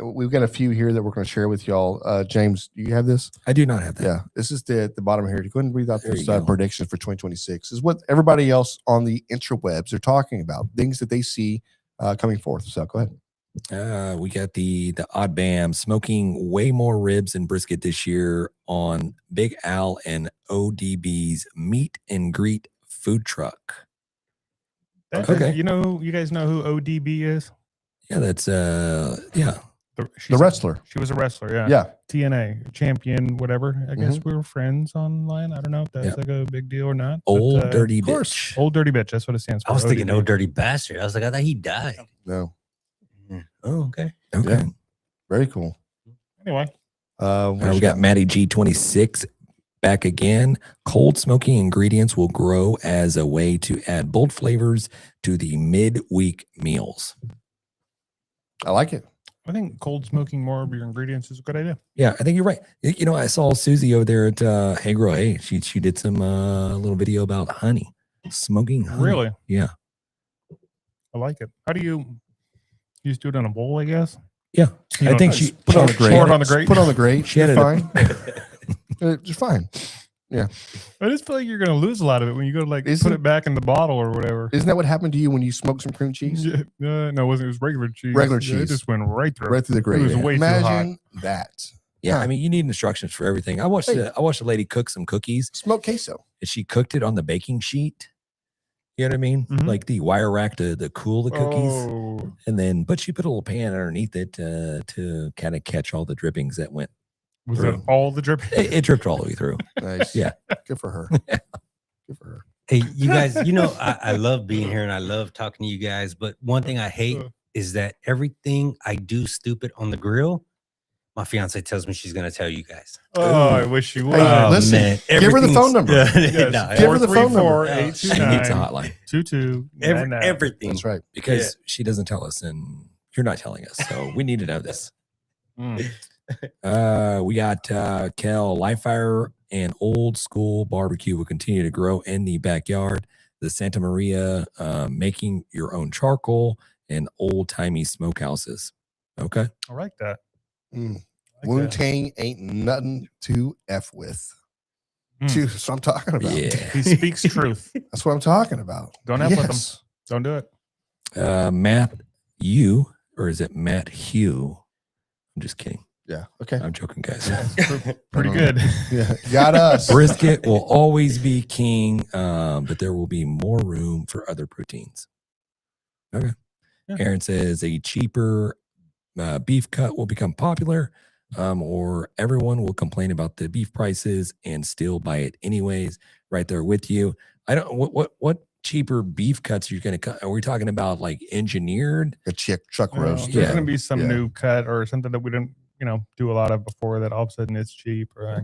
A: We've got a few here that we're going to share with y'all. James, do you have this?
C: I do not have that.
A: Yeah, this is the bottom here. Go ahead and read out this predictions for 2026. This is what everybody else on the interwebs are talking about, things that they see coming forth. So go ahead.
C: We got the Odd Bam smoking way more ribs and brisket this year on Big Al and ODB's meet and greet food truck.
A: Okay.
D: You guys know who ODB is?
C: Yeah, that's
A: the wrestler.
D: She was a wrestler. Yeah.
A: Yeah.
D: TNA champion, whatever. I guess we were friends online. I don't know if that's like a big deal or not.
C: Old dirty bitch.
D: Old dirty bitch. That's what it stands for.
E: I was thinking old dirty bastard. I was like, I thought he died.
A: No.
E: Oh, okay.
A: Yeah. Very cool.
D: Anyway.
C: We got Matty G26 back again. Cold smoking ingredients will grow as a way to add bold flavors to the midweek meals.
A: I like it.
D: I think cold smoking more of your ingredients is a good idea.
C: Yeah, I think you're right. I saw Susie over there at Hey Girl Hey. She did some little video about honey, smoking honey.
D: Really?
C: Yeah.
D: I like it. How do you just do it in a bowl, I guess?
C: Yeah. I think she
A: put on the grate.
D: Pour it on the grate.
A: Put on the grate.
C: She had
A: fine. Just fine. Yeah.
D: I just feel like you're gonna lose a lot of it when you go to like put
A: Isn't-
D: it back in the bottle or whatever.
A: Isn't that what happened to you when you smoked some cream cheese?
D: Yeah, no, it wasn't. It was regular cheese.
A: Regular
D: Yeah,
A: cheese.
D: It just went right through.
A: Right through the
D: It
A: grate.
D: was way too hot.
A: Imagine that.
C: Yeah,
A: Huh.
C: I mean, you need instructions for everything. I watched
A: Hey.
C: a lady cook some cookies,
A: Smoked queso.
C: and she cooked it on the baking sheet. You know what I mean?
D: Mhm.
C: Like the wire rack to cool the cookies,
D: Oh,
C: and then but she put a little pan underneath it to kind of catch all the drippings that went.
D: was
C: True.
D: that all the dripping?
C: It dripped all the way through.
A: Nice.
C: Yeah.
A: Good for her. Good for her.
E: Hey, you guys, I love being here and I love talking to you guys. But one thing I hate is that everything I do stupid on the grill, my fiance tells me she's going to tell you guys.
D: Oh, I wish you would.
A: Hey, listen, give her the phone number.
E: Yes,
A: Give her the phone number.
D: 434-829-2299.
C: She needs a hotline
E: everything.
A: That's right.
C: because she doesn't tell us, and you're not telling us, so we need to know this. We got Kel Live Fire and Old School Barbecue will continue to grow in the backyard. The Santa Maria making your own charcoal and old timey smokehouses. Okay.
D: I like that.
A: Mm.
D: Like
A: Wu
D: that.
A: Tang ain't nothing to F with.
D: Mm.
A: Dude, that's what I'm talking about.
C: Yeah.
D: He speaks truth.
A: That's what I'm talking about.
D: Don't F with him.
A: Yes.
D: Don't do it.
C: Matt Hugh, or is it Matt Hugh? I'm just kidding.
A: Yeah. Okay.
C: I'm joking, guys.
D: Pretty
A: Uh-huh.
D: good.
A: Yeah. Got us.
C: Brisket will always be king, but there will be more room for other proteins. Okay.
D: Yeah.
C: Aaron says a cheaper beef cut will become popular, or everyone will complain about the beef prices and still buy it anyways. Right there with you. I don't. What cheaper beef cuts are you going to cut? Are we talking about like engineered?
A: A chuck
D: Well,
A: roast.
D: there's
C: Yeah.
D: going to be some
A: Yeah.
D: new cut or something that we didn't, do a lot of before that all of a sudden it's cheap or like,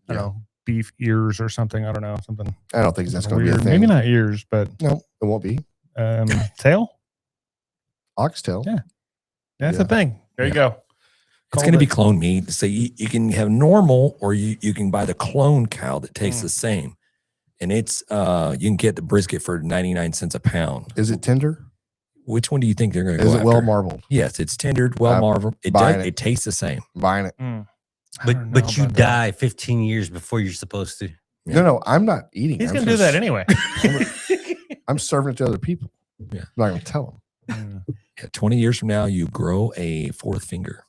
D: I
A: Yeah.
D: don't know, beef ears or something. I don't know, something
A: I don't think that's going to be a
D: weird.
A: thing.
D: Maybe not ears, but
A: No, it won't be.
D: tail.
A: Oxtail.
D: Yeah. That's
A: Yeah.
D: the thing. There you
C: Yeah.
D: go.
C: It's going to be clone meat. So you can have normal, or you can buy the clone cow that tastes the same. And it's you can get the brisket for 99 cents a pound.
A: Is it tender?
C: Which one do you think they're going to go
A: Is it
C: after?
A: well marbled?
C: Yes, it's tendered, well
A: I'm
C: marbled. It
A: buying
C: does.
A: it.
C: It tastes the same.
A: Buying it.
D: I don't
E: But
D: know
E: but you
D: about that.
E: die 15 years before you're supposed to.
C: Yeah.
A: No, I'm not eating.
D: He's
A: I'm
D: going to do
A: just-
D: that anyway.
A: I'm serving it to other people.
C: Yeah.
A: I'm not going to tell them.
C: Yeah, 20 years from now, you grow a fourth finger.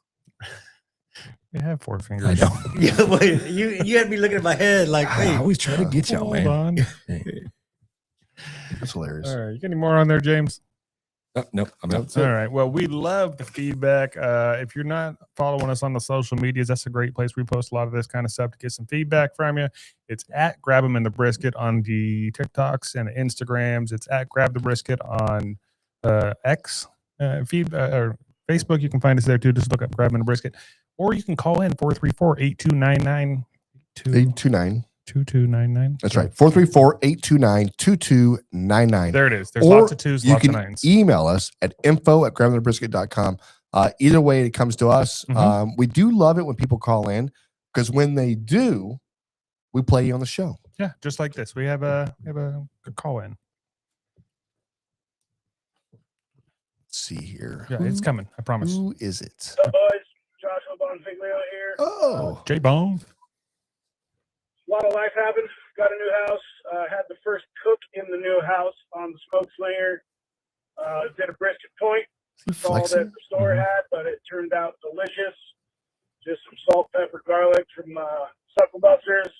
D: You have 4 fingers.
C: I know.
E: Yeah, wait, you had me looking at my head like,
C: I
E: hey,
C: always try to get y'all,
D: Hold
C: man.
D: on.
C: Hey.
A: That's hilarious.
D: All right. You got any more on there, James?
C: Oh, nope, I'm out.
A: That's it.
D: All right. Well, we love the feedback. If you're not following us on the social medias, that's a great place. We post a lot of this kind of stuff to get some feedback from you. It's at Grab 'em in the Brisket on the TikToks and the Instagrams. It's at Grab the Brisket on X or Facebook. You can find us there too. Just look up Grab 'em in the Brisket. Or you can call in 434-8299.
A: 829.
D: 2299.
A: That's right. 434-829-2299.
D: There it is. There's
A: Or
D: lots of twos,
A: You
D: lots of
A: can
D: nines.
A: email us at info@grabandthebrisket.com. Either way it comes to us.
D: Mhm.
A: We do love it when people call in because when they do, we play you on the show.
D: Yeah, just like this. We have a call in.
A: Let's see here.
D: Yeah, it's coming. I promise.
A: Who is it?
F: What's up, boys? Joshua Bonfiglio here.
A: Oh,
D: J Bone.
F: A lot of life happened. Got a new house. Had the first cook in the new house on the smoke slinger. Did a brisket point. That's all that
A: flexing?
F: the store had, but it turned out delicious. Just some salt, pepper, garlic from Suckle Busters.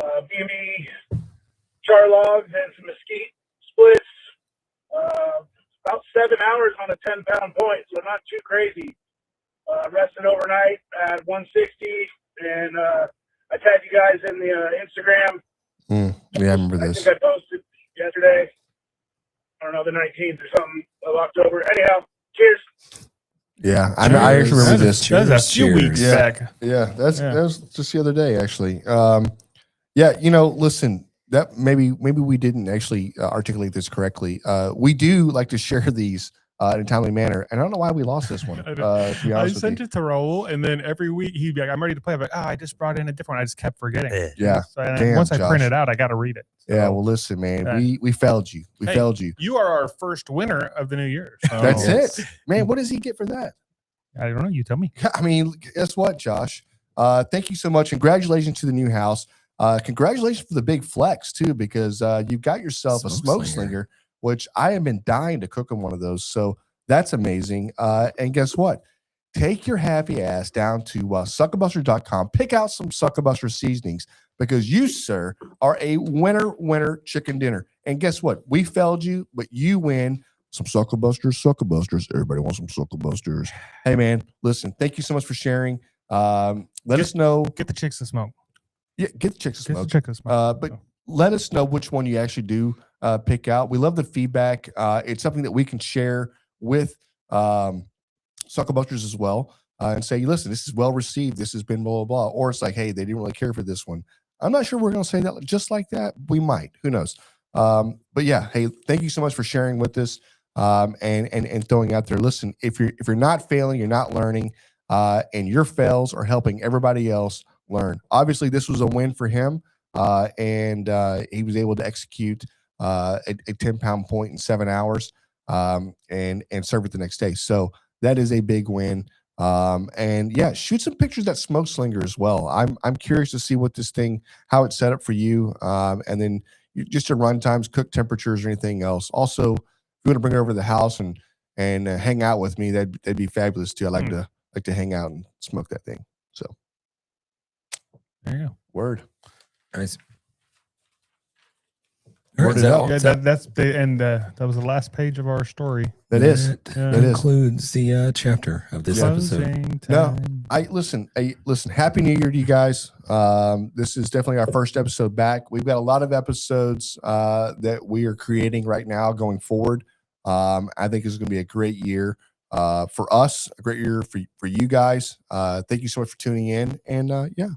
F: BB char logs and some mesquite splits. About 7 hours on a 10-pound point, so not too crazy. Rested overnight at 160, and I tagged you guys in the Instagram.
A: Yeah, I remember
F: I
A: this.
F: think I posted yesterday. I don't know, the 19th or something of October. Anyhow, cheers.
A: Yeah, I actually remember this.
D: That was a few
C: Cheers.
D: weeks
A: Yeah.
D: back.
A: Yeah, that
D: Yeah.
A: was just the other day, actually. Yeah, listen, that maybe we didn't actually articulate this correctly. We do like to share these in a timely manner, and I don't know why we lost this one.
D: I
A: To be
D: I
A: honest with
D: sent
A: you.
D: it to Raul, and then every week he'd be like, "I'm ready to play." I'm like, "I just brought in a different one." I just kept forgetting.
E: Yeah.
A: Yeah,
D: So, and
A: Damn,
D: once I print
A: Josh.
D: it out, I got to read it.
A: yeah.
D: So,
A: Well, listen, man,
D: Yeah.
A: we failed you. We
D: Hey.
A: failed you.
D: you are our first winner of the new year. So
A: That's it, man. What does he get for that?
D: I don't know. You tell me.
A: I mean, guess what, Josh? Thank you so much. Congratulations to the new house. Congratulations for the big flex too, because you've got yourself a smoke slinger, which I have been dying to cook in one of those. So that's amazing. And guess what? Take your happy ass down to suckabusters.com. Pick out some Suckabuster seasonings because you, sir, are a winner chicken dinner. And guess what? We failed you, but you win some Suckabusters. Everybody wants some Suckabusters. Hey, man, listen, thank you so much for sharing. Let us know.
D: Get the chicks to smoke.
A: Yeah, get the chicks to
D: Get
A: smoke.
D: the chicks to smoke.
A: But let us know which one you actually do pick out. We love the feedback. It's something that we can share with Suckabusters as well, and say, listen, this is well received. This has been blah, blah, blah. Or it's like, hey, they didn't really care for this one. I'm not sure we're going to say that just like that. We might. Who knows? But yeah, hey, thank you so much for sharing with us and throwing out there. Listen, if you're not failing, you're not learning, and your fails are helping everybody else learn. Obviously, this was a win for him, and he was able to execute a 10-pound point in 7 hours and serve it the next day. So that is a big win. And yeah, shoot some pictures of that smoke slinger as well. I'm curious to see what this thing, how it's set up for you, and then just your run times, cook temperatures, or anything else. Also, if you want to bring it over to the house and hang out with me, that'd be fabulous too. I like to hang out and smoke that thing. So
D: there you go.
A: Word.
C: Nice.
A: Word it out.
D: Yeah, that's the end. That was the last page of our story.
A: That is.
C: That
A: is.
C: includes the chapter of this episode.
D: Closing
A: No,
D: time.
A: listen. Happy New Year to you guys. This is definitely our first episode back. We've got a lot of episodes that we are creating right now going forward. I think it's going to be a great year for us, a great year for you guys. Thank you so much for tuning in. And yeah.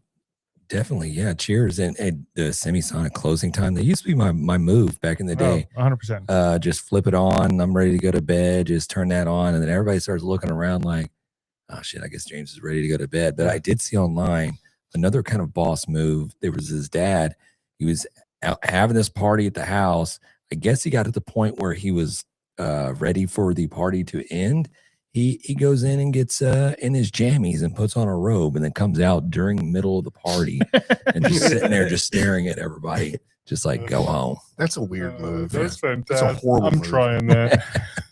C: Definitely, yeah. Cheers. And the semisonic closing time. That used to be my move back in the day.
D: 100%.
C: Just flip it on. I'm ready to go to bed. Just turn that on. And then everybody starts looking around like, oh shit, I guess James is ready to go to bed. But I did see online another kind of boss move. There was his dad. He was out having this party at the house. I guess he got to the point where he was ready for the party to end. He goes in and gets in his jammies and puts on a robe and then comes out during the middle of the party and just sitting there just staring at everybody, just like, go home.
A: That's a weird move.
D: That's fantastic.
A: That's a horrible
D: I'm
A: move.
D: trying that.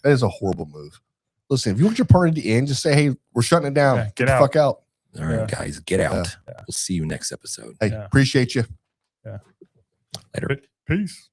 A: That is a horrible move. Listen, if you want your party to end, just say, hey, we're shutting it down.
D: Yeah,
A: get the
D: out.
A: fuck out.
C: All right, guys, get out.
D: Yeah.
C: We'll see you next episode.
A: Hey, appreciate you.
C: Later.
D: Peace.